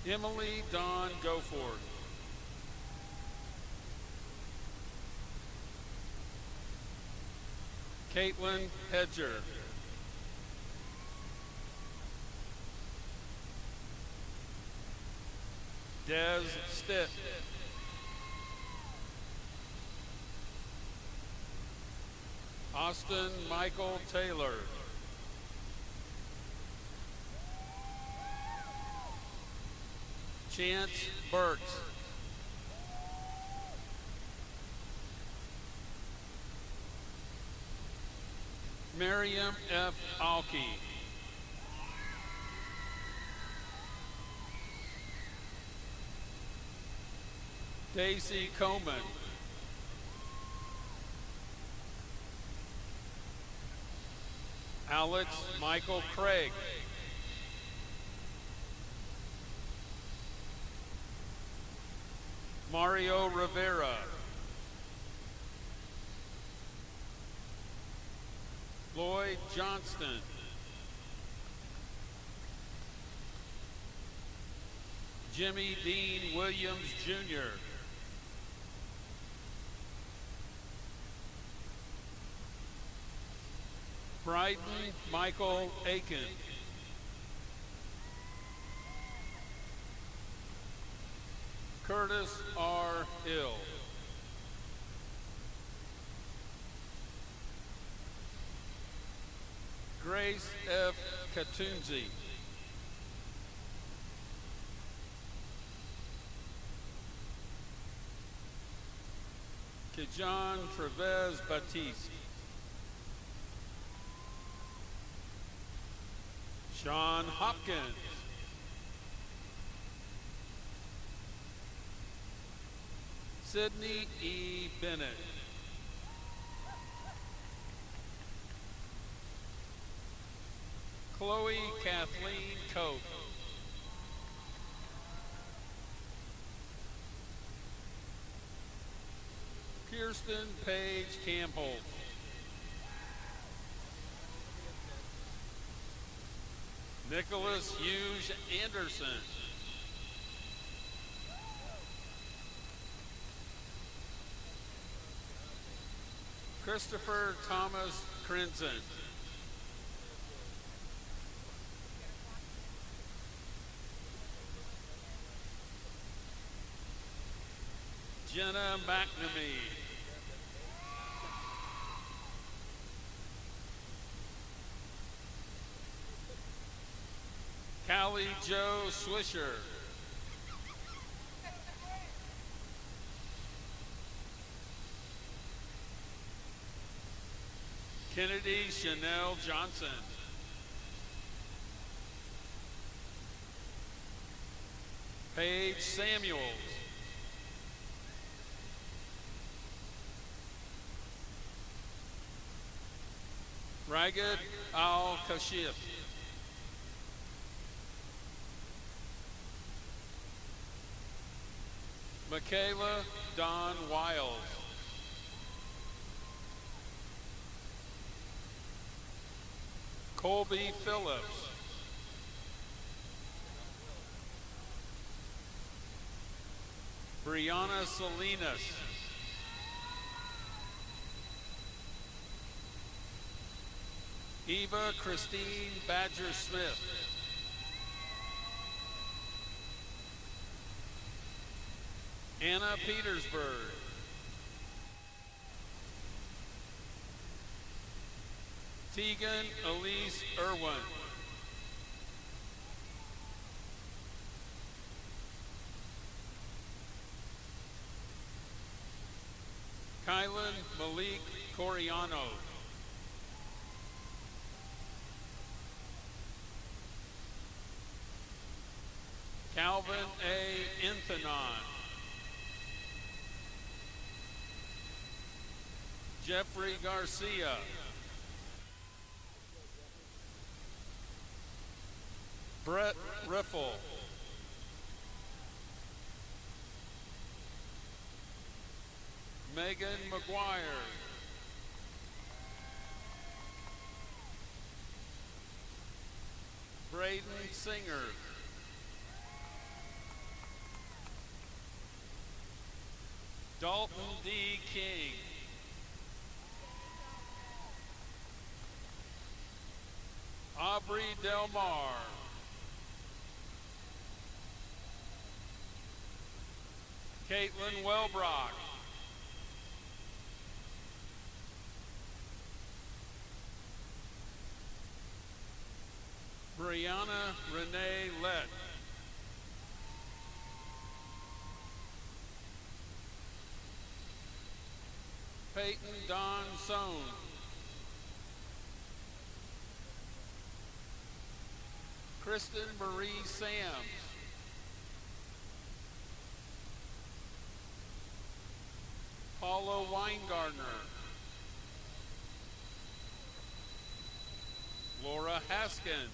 Emily Dawn Goforth. Caitlin Hedger. Des Stitt. Austin Michael Taylor. Chance Burks. Miriam F. Alke. Daisy Coleman. Alex Michael Craig. Mario Rivera. Lloyd Johnston. Jimmy Dean Williams Jr. Bryden Michael Aiken. Curtis R. Hill. Grace F. Katunzi. Kijan Trevez Batiste. Sean Hopkins. Sydney E. Bennett. Chloe Kathleen Cope. Kirsten Paige Campbell. Nicholas Hughes Anderson. Christopher Thomas Crenson. Jenna McNamee. Callie Joe Swisher. Kennedy Chanel Johnson. Paige Samuels. Ragged Al-Kashif. Michaela Dawn Wiles. Colby Phillips. Brianna Salinas. Eva Christine Badger Smith. Anna Petersburg. Tegan Elise Irwin. Kylan Malik Coriano. Calvin A. Infanon. Jeffrey Garcia. Brett Riffle. Megan McGuire. Braden Singer. Dalton D. King. Aubrey Del Mar. Caitlin Welbrock. Brianna Renee Lett. Peyton Don Sohn. Kristen Marie Sams. Paula Weingartner. Laura Haskins.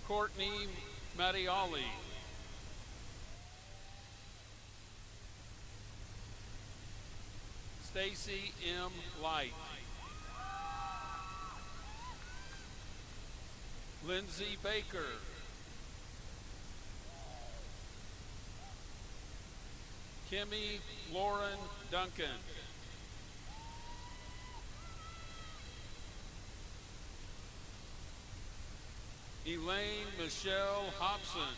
Courtney Mattioli. Stacy M. Light. Lindsay Baker. Kimmy Lauren Duncan. Elaine Michelle Hobson.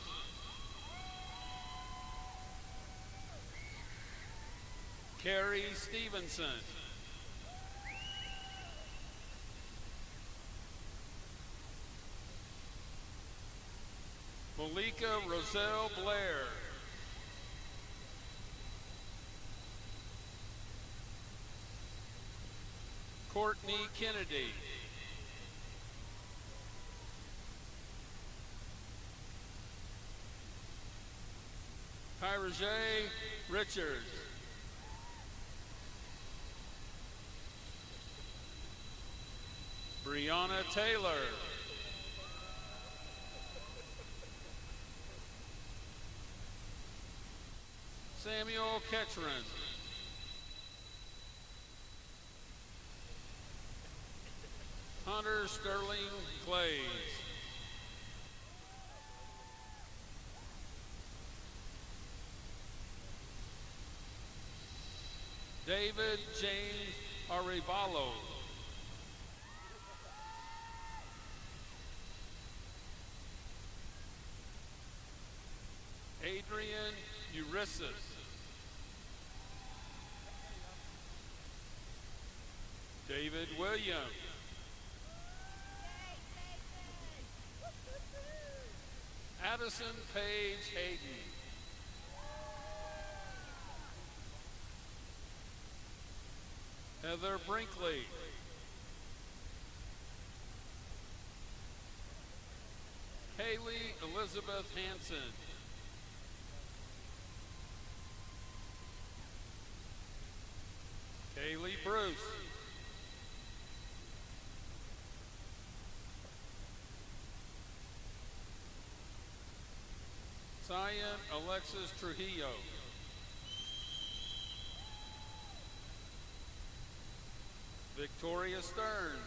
Carrie Stevenson. Malika Roselle Blair. Courtney Kennedy. Tyra J. Richards. Brianna Taylor. Samuel Ketchran. Hunter Sterling Clays. David James Arevalo. Adrian Eurissus. David Williams. Addison Page Hayden. Heather Brinkley. Haley Elizabeth Hanson. Kaylee Bruce. Cyan Alexis Trujillo. Victoria Stearns.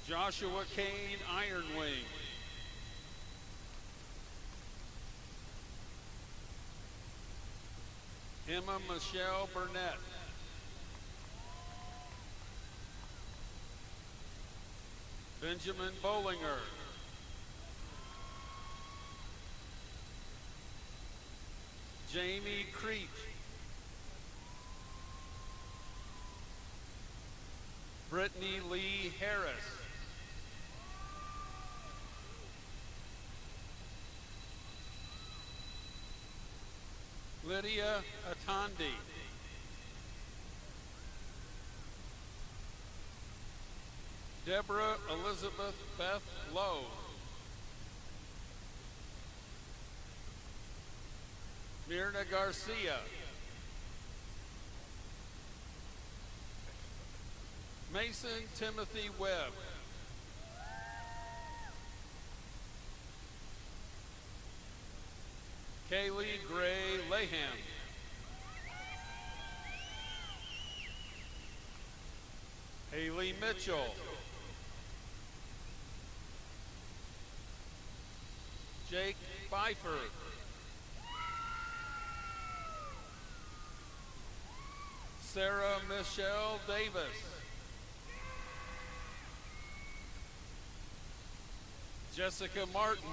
Joshua Kane Ironwing. Emma Michelle Burnett. Benjamin Bollinger. Jamie Creech. Brittany Lee Harris. Lydia Atandi. Deborah Elizabeth Beth Lowe. Myrna Garcia. Mason Timothy Webb. Kaylee Gray Laham. Haley Mitchell. Jake Pfeiffer. Sarah Michelle Davis. Jessica Martin.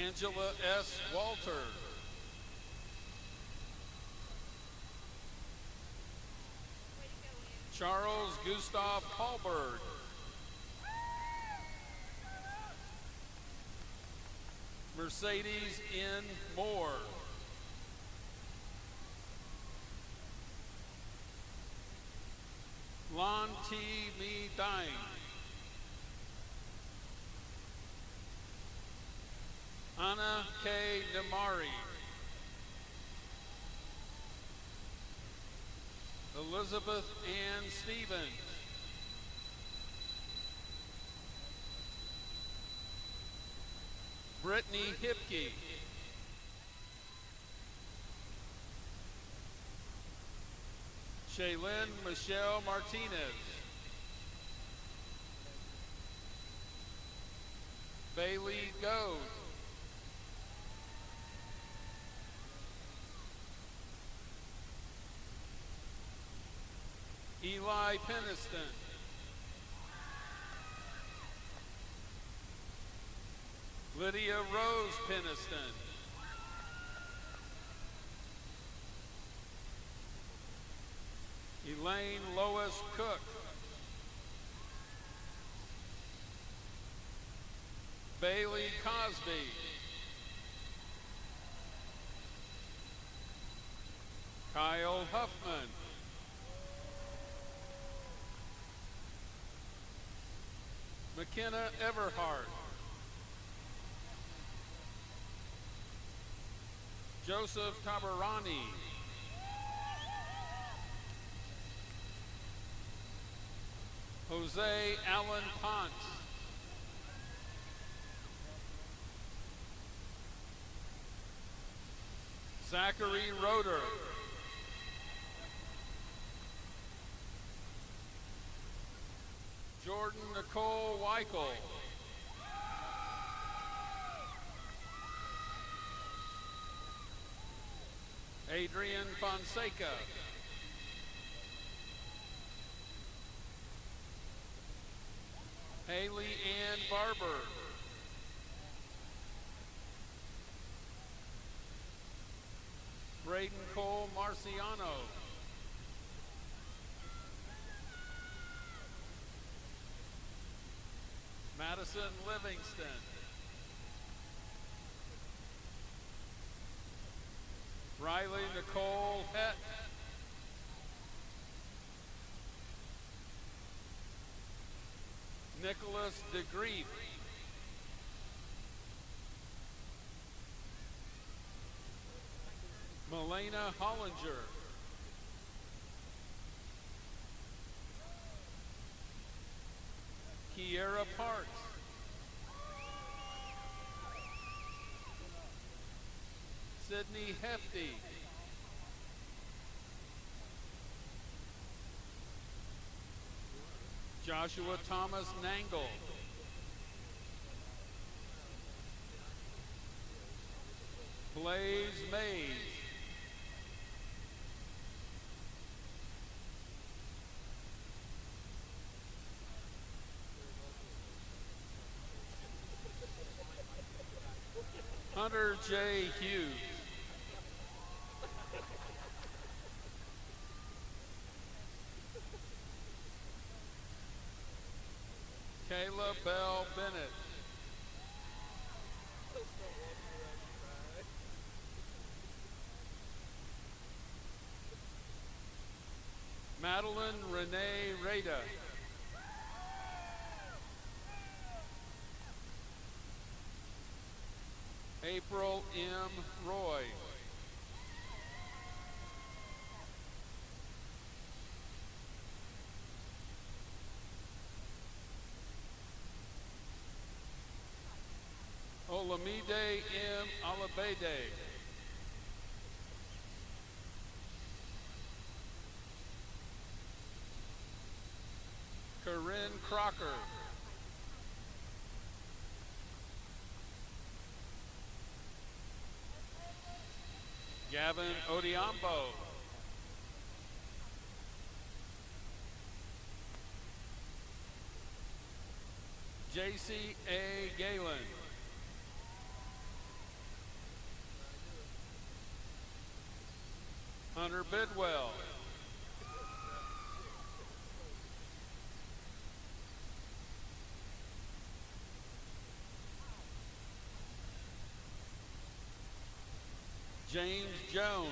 Angela S. Walter. Charles Gustav Hallberg. Mercedes N. Moore. Lon T. Me Dine. Anna K. Damari. Elizabeth Ann Stevens. Brittany Hipke. Shaylin Michelle Martinez. Bailey Goad. Eli Peniston. Lydia Rose Peniston. Elaine Lois Cook. Bailey Cosby. Kyle Huffman. McKenna Everhart. Joseph Tabarani. Jose Allen Ponce. Zachary Roeder. Jordan Nicole Weichel. Adrian Fonseca. Haley Ann Barber. Marciano. Madison Livingston. Riley Nicole Hett. Nicholas DeGrief. Melena Hollinger. Kiera Parks. Sydney Hefty. Joshua Thomas Nangle. Blaze Mays. Hunter J. Hughes. Kayla Bell Bennett. Madeline Renee Rada. April M. Roy. Olamide M. Alabede. Corinne Crocker. Gavin Odiambo. JC A. Galen. Hunter Bidwell. James Jones.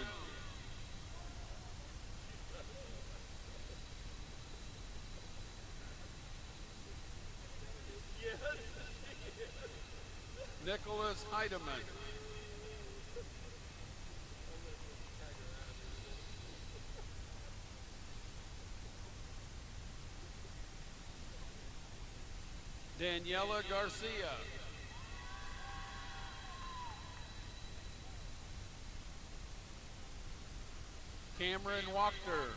Nicholas Heidemann. Daniela Garcia. Cameron Wachter.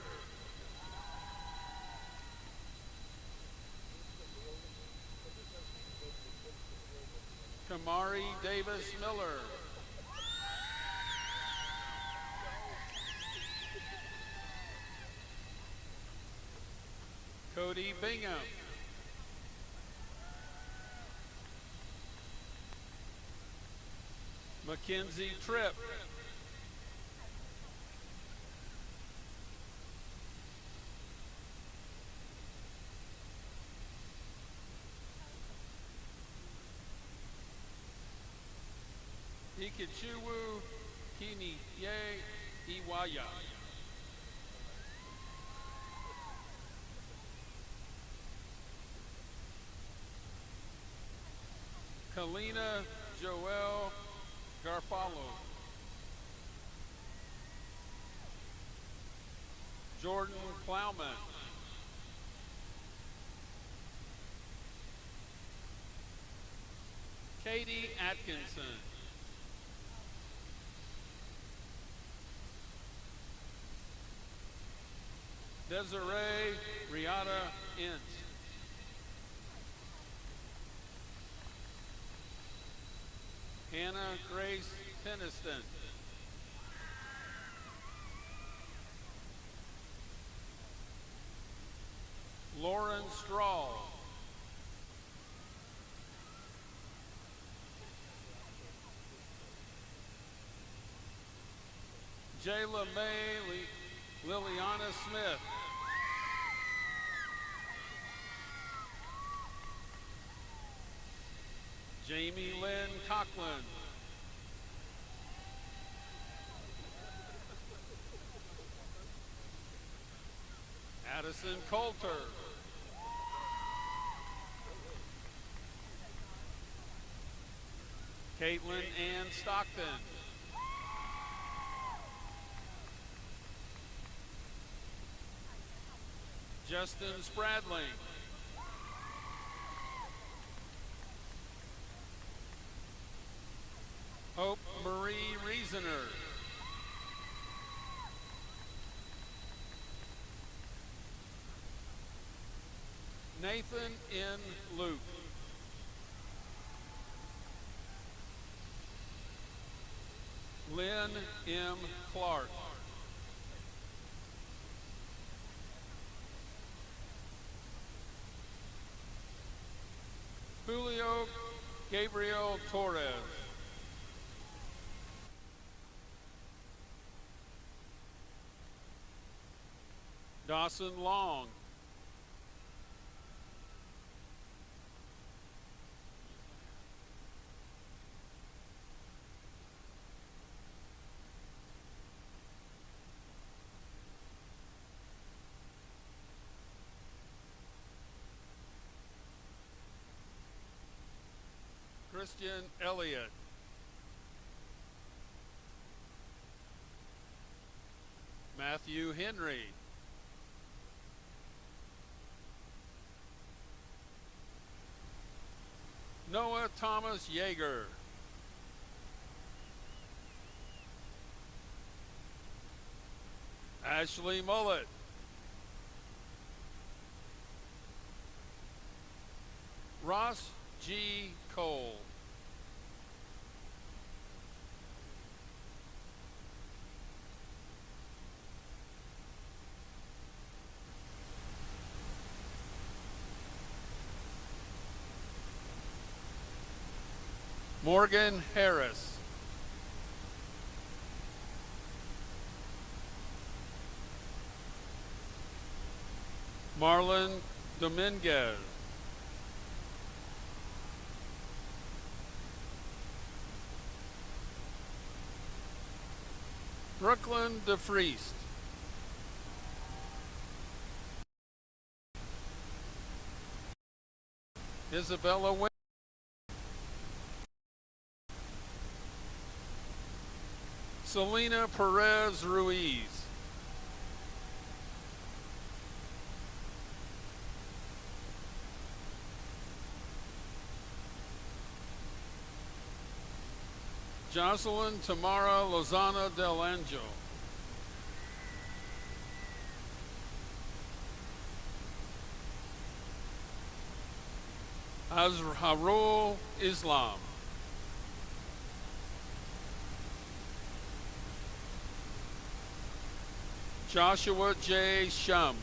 Kamari Davis Miller. Cody Bingham. Mackenzie Tripp. Ikichuwu Kiniye Iwaya. Kalina Joel Garfalo. Jordan Plowman. Katie Atkinson. Desiree Riata Ince. Hannah Grace Peniston. Lauren Strahl. Jayla May Liliana Smith. Jamie Lynn Coughlin. Addison Coulter. Caitlin Ann Stockton. Justin Spradling. Hope Marie Reasoner. Nathan N. Luke. Lynn M. Clark. Julio Gabriel Torres. Dawson Long. Christian Elliott. Matthew Henry. Noah Thomas Yeager. Ashley Mullet. Ross G. Cole. Morgan Harris. Marlon Dominguez. Brooklyn DeFriest. Isabella Wynn. Selena Perez Ruiz. Jocelyn Tamara Lozana Del Angel. Harul Islam. Joshua J. Shum.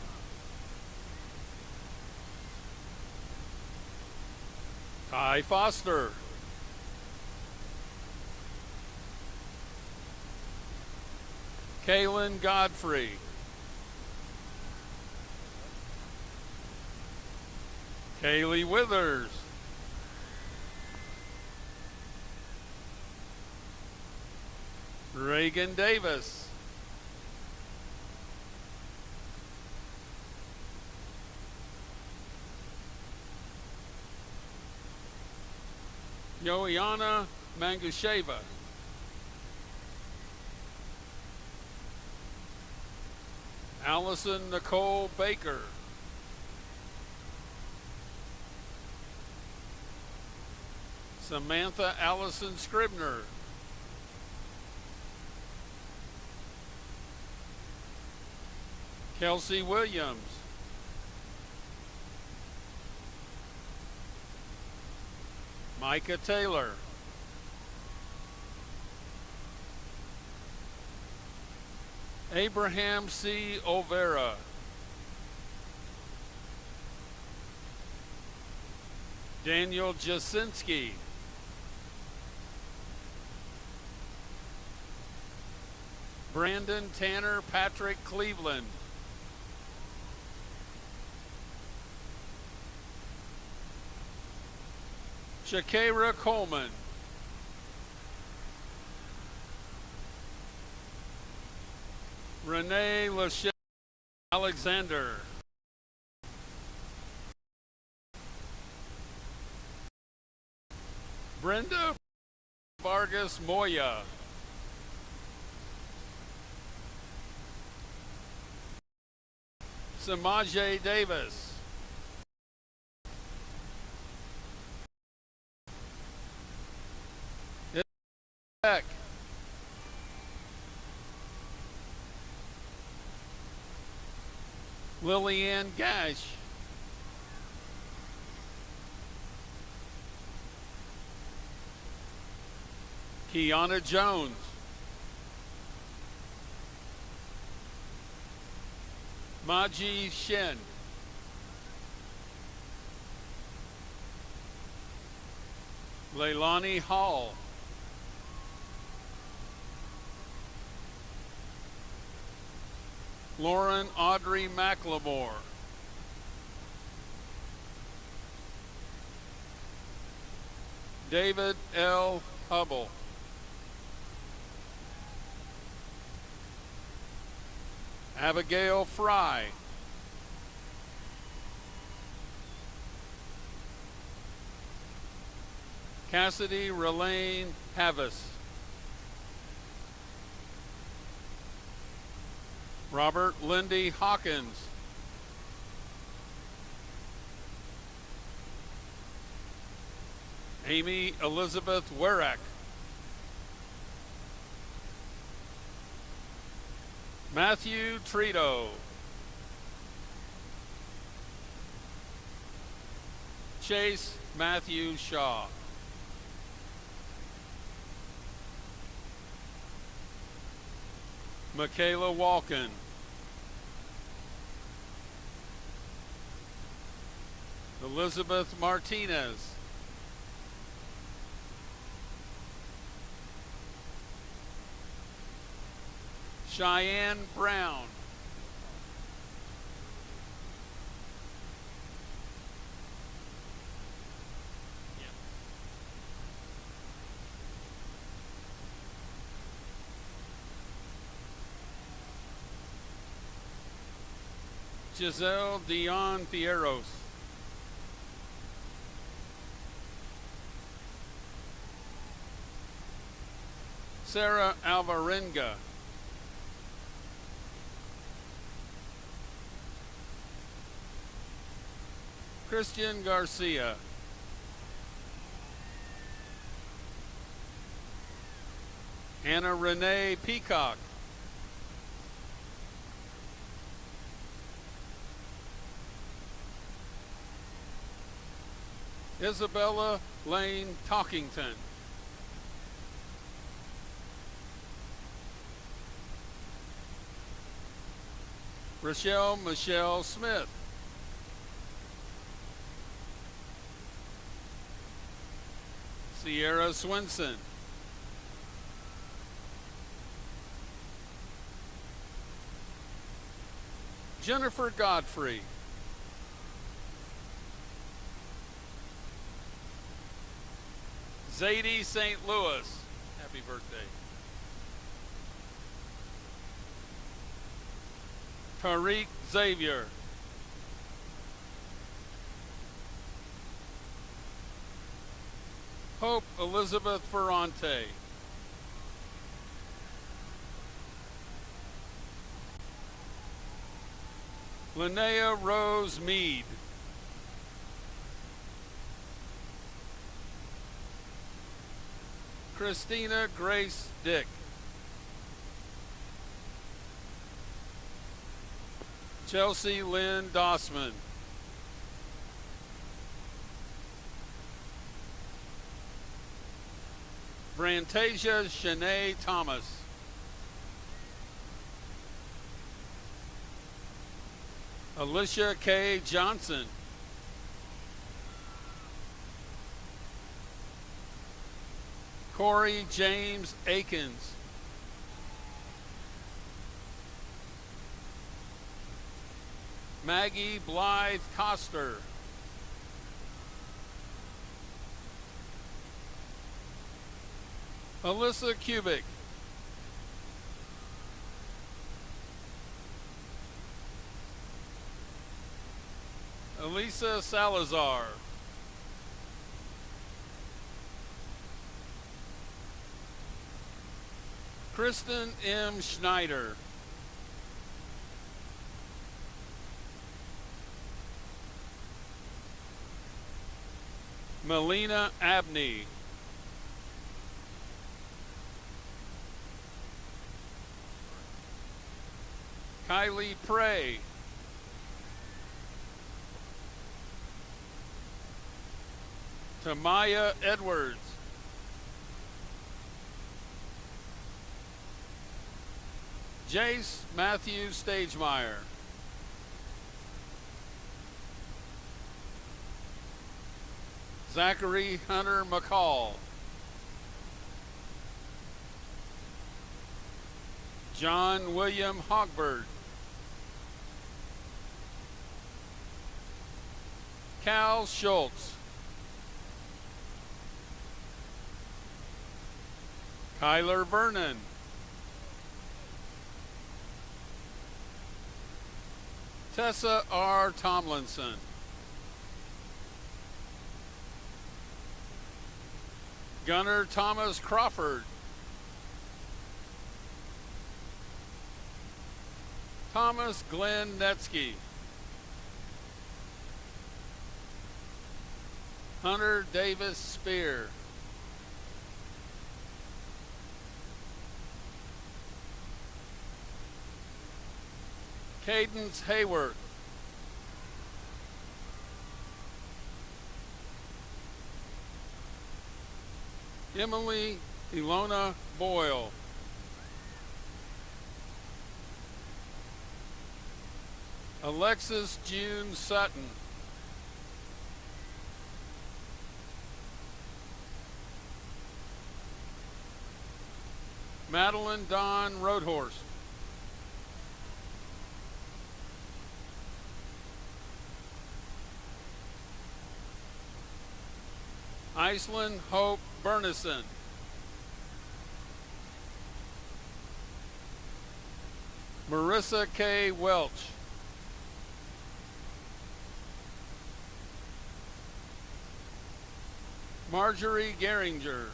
Ty Foster. Kaylin Godfrey. Kaylee Withers. Reagan Davis. Yoiana Mangusheva. Allison Nicole Baker. Samantha Allison Scribner. Kelsey Williams. Micah Taylor. Abraham C. Olvera. Daniel Jasinski. Brandon Tanner Patrick Cleveland. Shakira Coleman. Renee Lachelle Alexander. Brenda Vargas Moya. Samaje Davis. Beck. Lillian Gash. Kiana Jones. Maji Shen. Leilani Hall. Lauren Audrey McLemore. David L. Hubble. Abigail Fry. Cassidy Relaine Havis. Robert Lindy Hawkins. Amy Elizabeth Werack. Matthew Trito. Chase Matthew Shaw. Michaela Walken. Elizabeth Martinez. Cheyenne Brown. Giselle Dion Fierros. Sarah Alvarenga. Christian Garcia. Anna Renee Peacock. Isabella Lane Talkington. Rochelle Michelle Smith. Sierra Swinson. Jennifer Godfrey. Zadie St. Louis. Happy birthday. Tariq Xavier. Hope Elizabeth Ferrante. Linnea Rose Mead. Christina Grace Dick. Chelsea Lynn Dossman. Brantasia Shanae Thomas. Alicia K. Johnson. Corey James Akins. Maggie Blythe Coster. Alyssa Kubik. Elisa Salazar. Kristen M. Schneider. Melina Abney. Kylie Prey. Tamaya Edwards. Jace Matthew Stagemeyer. Zachary Hunter McCall. John William Hogbird. Cal Schultz. Kyler Vernon. Tessa R. Tomlinson. Gunnar Thomas Crawford. Thomas Glenn Netsky. Hunter Davis Spear. Cadence Hayward. Emily Ilona Boyle. Alexis June Sutton. Madeline Dawn Roadhorse. Iceland Hope Bernison. Marissa K. Welch. Marjorie Geringer.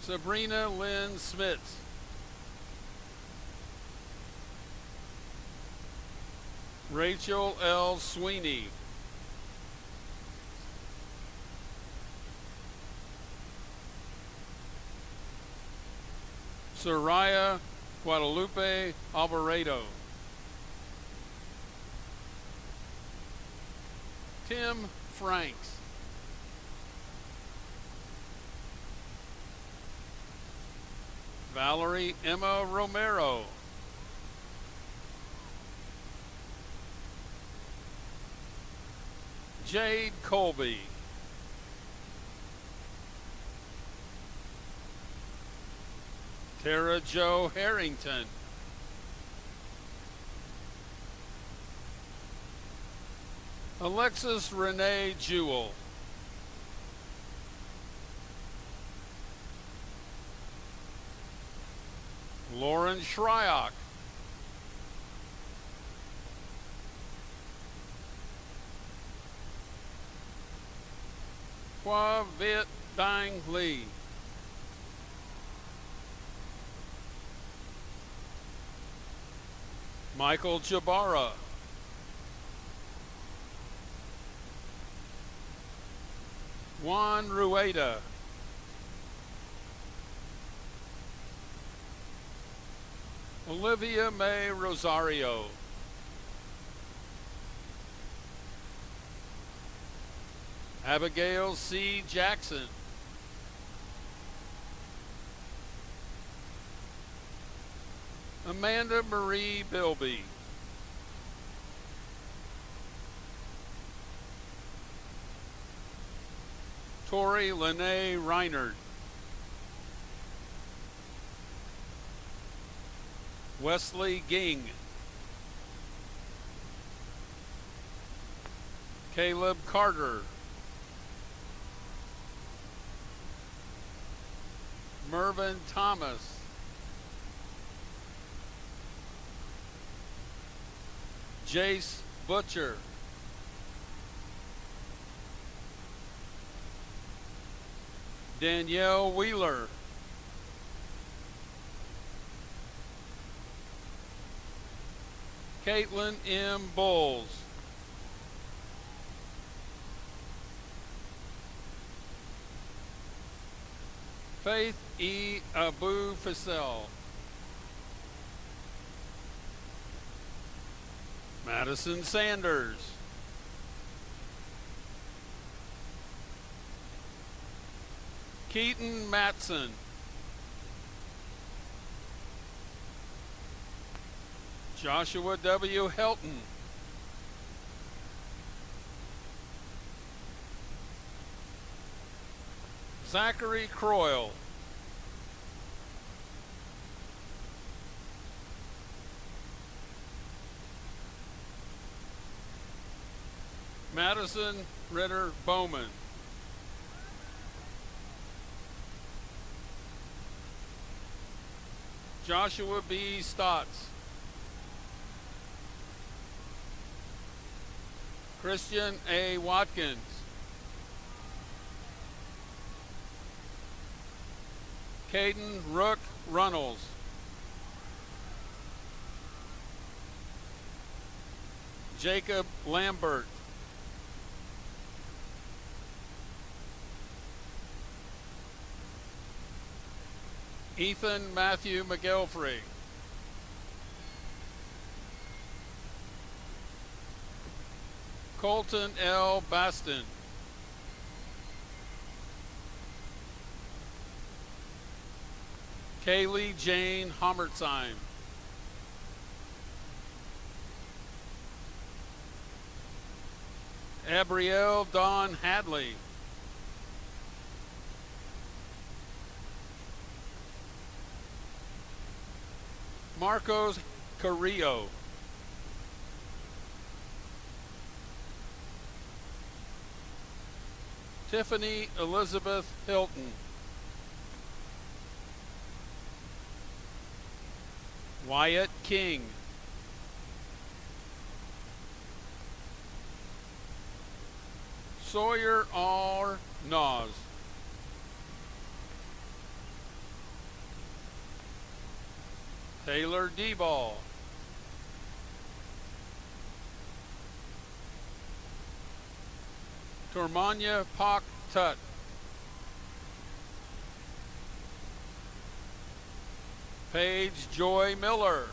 Sabrina Lynn Smits. Rachel L. Sweeney. Soraya Guadalupe Alvarado. Tim Franks. Valerie Emma Romero. Jade Colby. Tara Jo Harrington. Alexis Renee Jewell. Lauren Shryock. Kwa Viet Dang Lee. Michael Jabara. Juan Rueda. Olivia May Rosario. Abigail C. Jackson. Amanda Marie Bilby. Tori Lene Reinert. Wesley Ging, Caleb Carter, Mervyn Thomas, Jace Butcher, Danielle Wheeler, Caitlin M. Bowles, Faith E. Abu Faisal, Madison Sanders, Keaton Matson, Joshua W. Helton, Zachary Croyle, Madison Ritter Bowman, Joshua B. Stotts, Christian A. Watkins, Caden Rook Runnels, Jacob Lambert, Ethan Matthew McGilfrey, Colton L. Baston, Kaylee Jane Hommertsheim, Abrielle Dawn Hadley, Marcos Carrillo, Tiffany Elizabeth Hilton, Wyatt King, Sawyer R. Nas, Taylor Deball, Tormanya Pak Tut, Paige Joy Miller,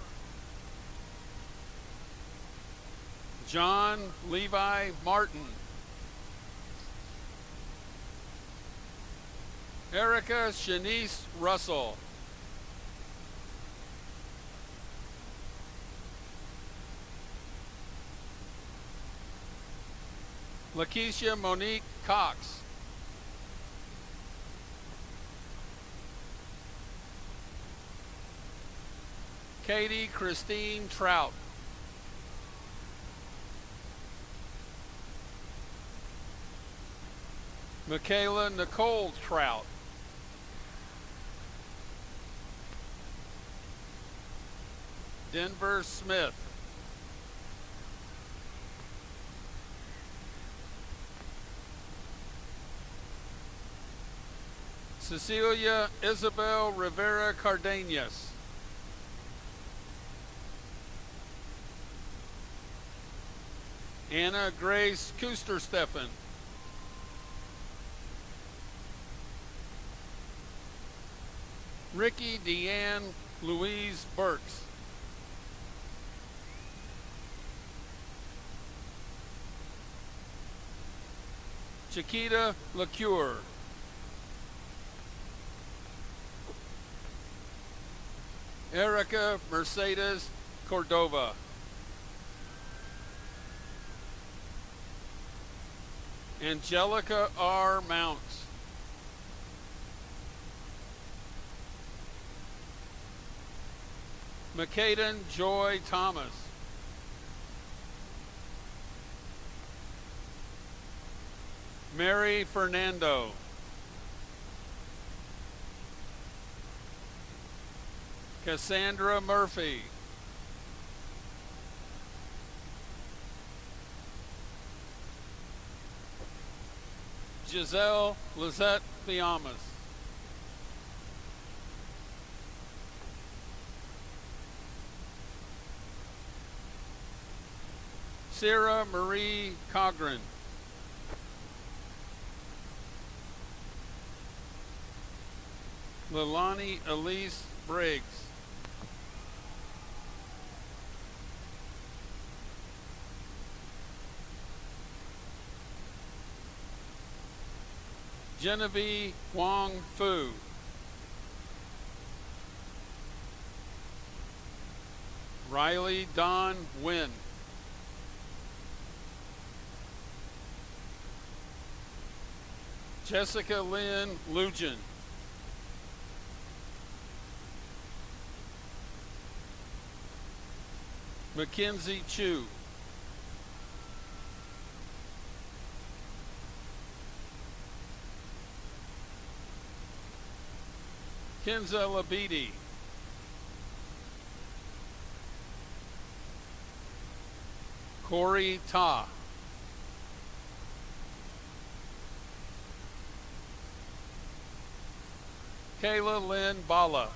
John Levi Martin, Erica Shanice Russell, Lakeisha Monique Cox, Katie Christine Trout, Michaela Nicole Trout, Denver Smith, Cecilia Isabel Rivera Cardenas, Anna Grace Kustersteffen, Ricky Deanne Louise Burks, Chiquita LaCure, Erica Mercedes Cordova, Angelica R. Mounts, McCaden Joy Thomas. Mary Fernando. Cassandra Murphy. Giselle Lizette Fiamas. Sarah Marie Cogran. Lilani Elise Briggs. Genevieve Huang Fu. Riley Don Wynn. Jessica Lynn Lujan. Mackenzie Chu. Kenza Labidi. Corey Ta. Kayla Lynn Bala.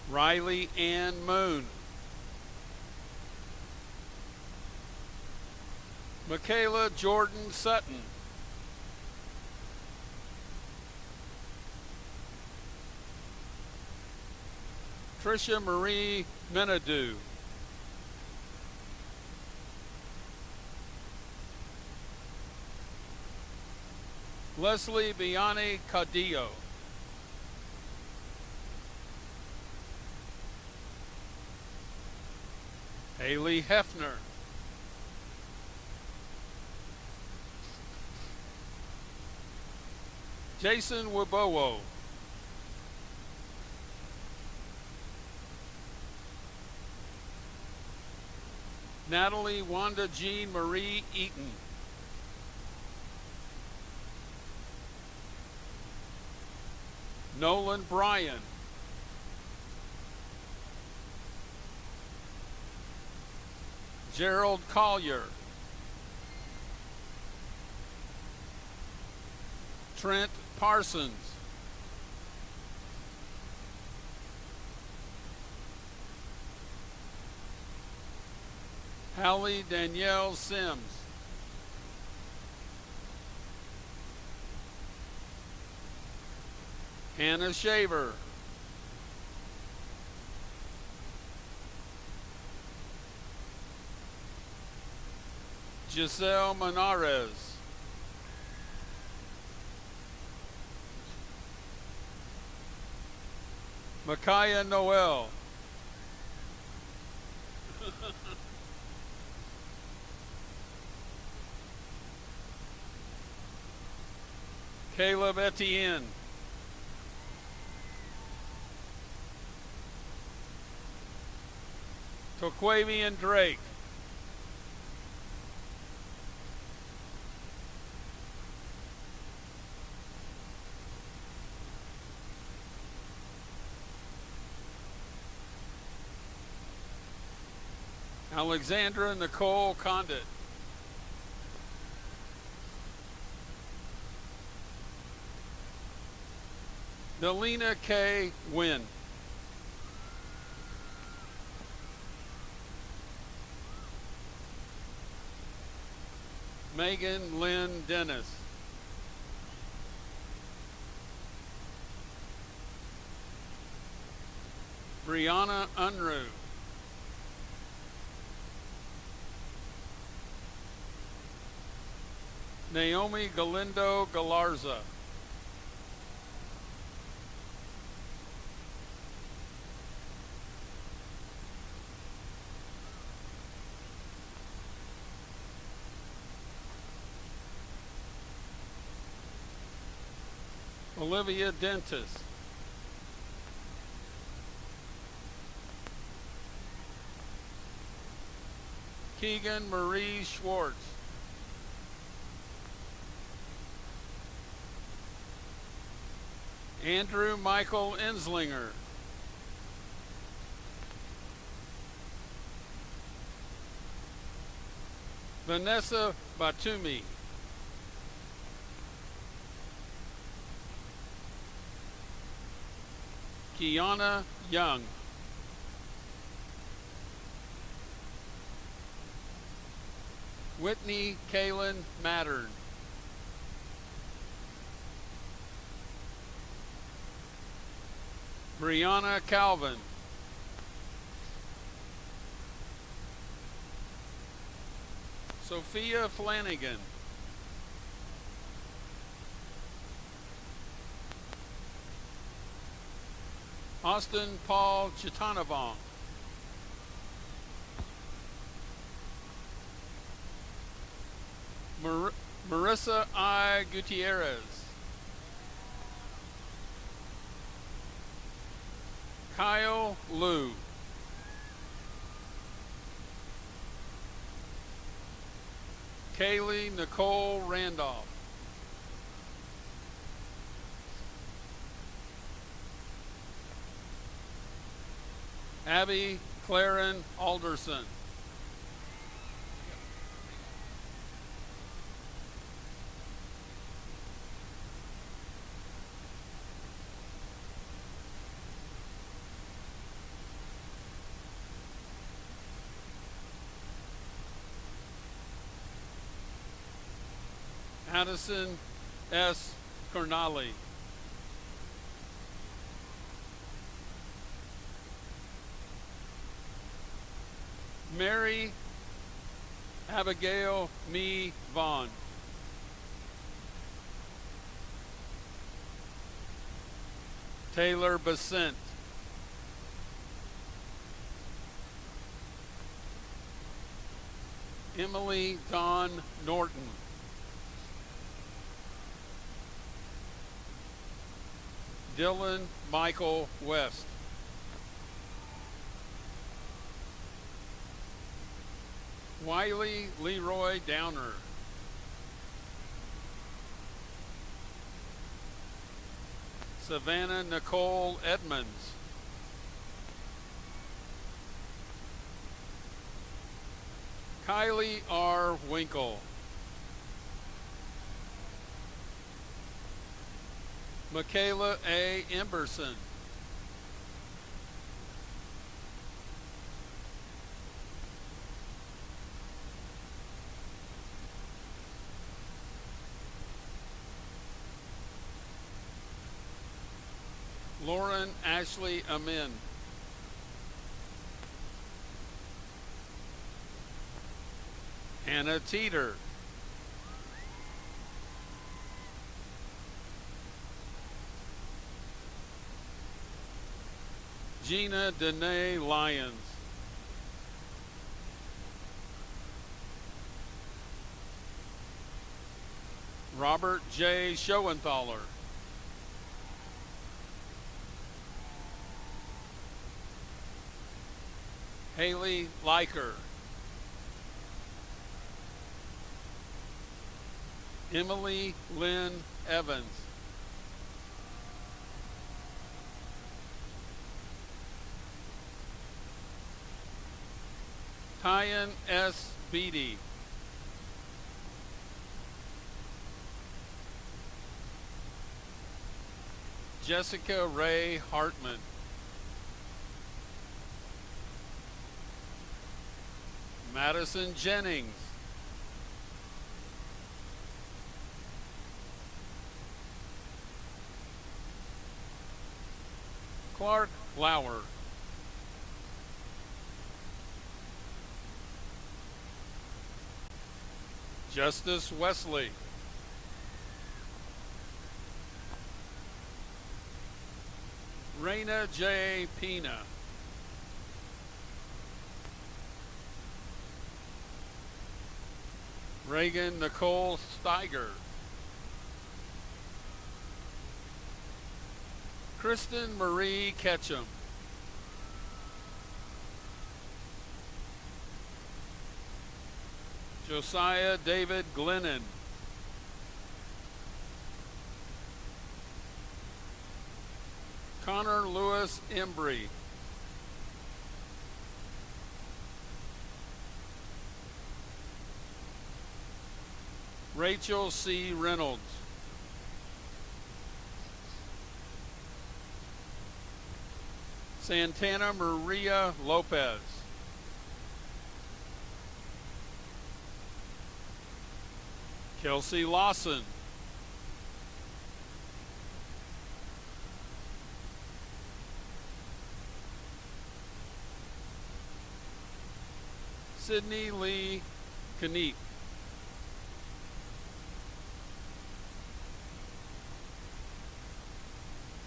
Riley Ann Moon. Michaela Jordan Sutton. Tricia Marie Menadu. Leslie Biani Cadillo. Haley Hefner. Jason Wabowo. Natalie Wanda Jean Marie Eaton. Nolan Bryan. Gerald Collier. Trent Parsons. Hallie Danielle Sims. Hannah Shaver. Giselle Menares. Micaiah Noel. Caleb Etienne. Toquavian Drake. Alexandra Nicole Condit. Delina K. Wynn. Megan Lynn Dennis. Brianna Unruh. Naomi Galindo Galarza. Olivia Dentis. Keegan Marie Schwartz. Andrew Michael Enslinger. Vanessa Batumi. Kiana Young. Whitney Kaylin Mattern. Brianna Calvin. Sophia Flanagan. Austin Paul Chitanavong. Marissa I. Gutierrez. Kyle Liu. Kaylee Nicole Randolph. Abby Claren Alderson. Addison S. Cornali. Mary Abigail Me Vaughn. Taylor Besant. Emily Dawn Norton. Dylan Michael West. Wiley Leroy Downer. Savannah Nicole Edmonds. Kylie R. Winkle. Michaela A. Emberson. Lauren Ashley Amin. Hannah Teeter. Gina Danae Lyons. Robert J. Schoenthaler. Haley Leiker. Emily Lynn Evans. Tyan S. Beatty. Jessica Ray Hartman. Madison Jennings. Clark Lauer. Justice Wesley. Raina J. Pina. Reagan Nicole Steiger. Kristen Marie Ketchum. Josiah David Glennon. Connor Lewis Embry. Rachel C. Reynolds. Santana Maria Lopez. Kelsey Lawson. Sydney Lee Kniep.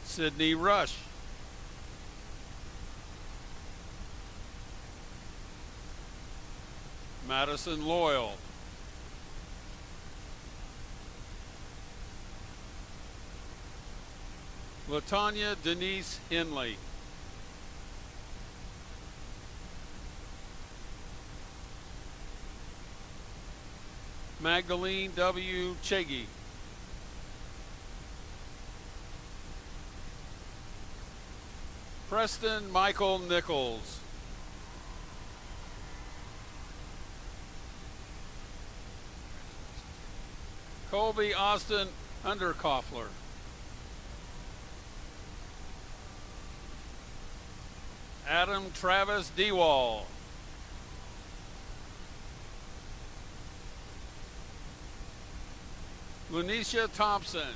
Sydney Rush. Madison Loyal. Latanya Denise Henley. Magdalene W. Cheggy. Preston Michael Nichols. Colby Austin Underkoffler. Adam Travis Dewall. Lunisha Thompson.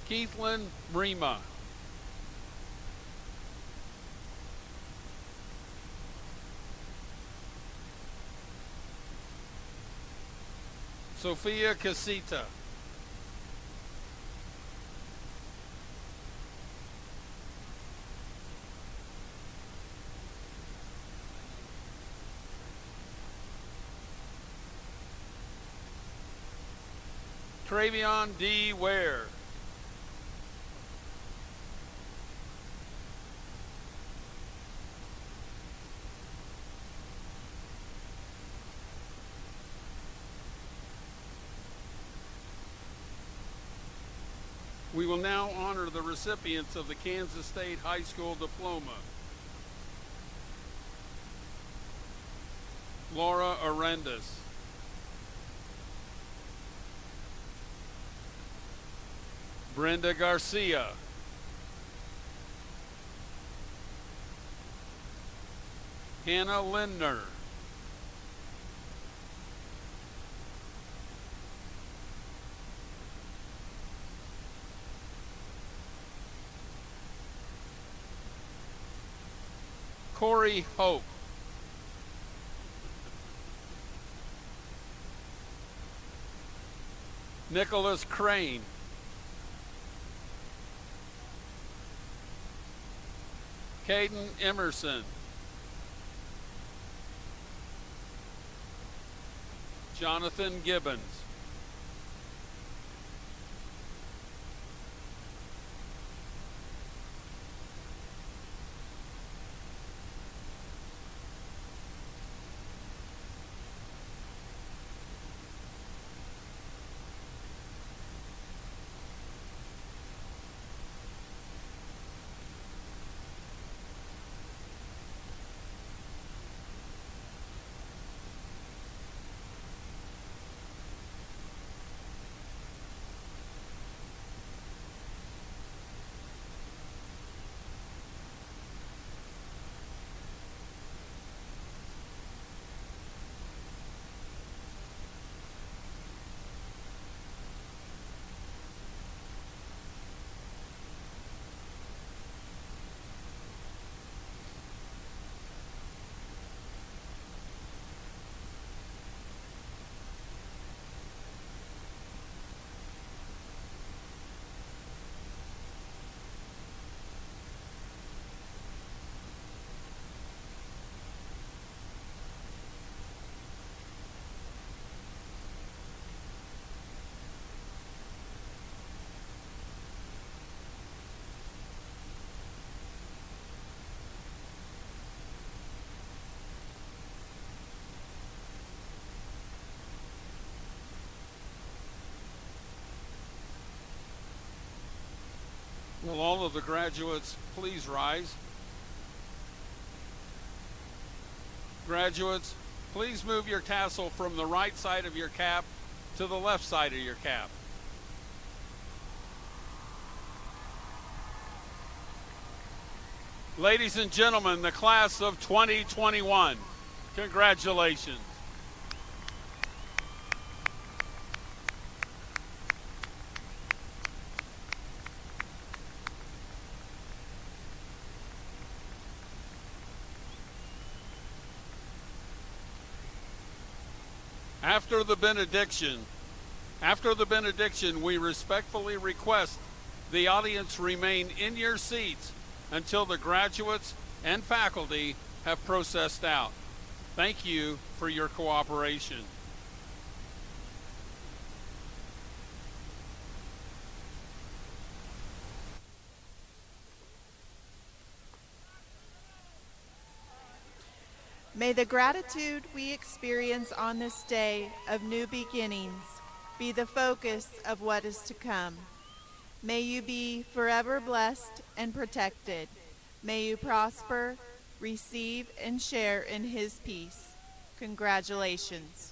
Keithlyn Brema. Sophia Casita. Travion D. Ware. We will now honor the recipients of the Kansas State High School Diploma. Laura Arendis. Brenda Garcia. Hannah Lindner. Corey Hope. Nicholas Crane. Caden Emerson. Jonathan Gibbons. of the graduates please rise? Graduates, please move your tassel from the right side of your cap to the left side of your cap. Ladies and gentlemen, the class of 2021, congratulations. After the benediction, we respectfully request the audience remain in your seats until the graduates and faculty have processed out. Thank you for your cooperation. May the gratitude we experience on this day of new beginnings be the focus of what is to come. May you be forever blessed and protected. May you prosper, receive, and share in His peace. Congratulations.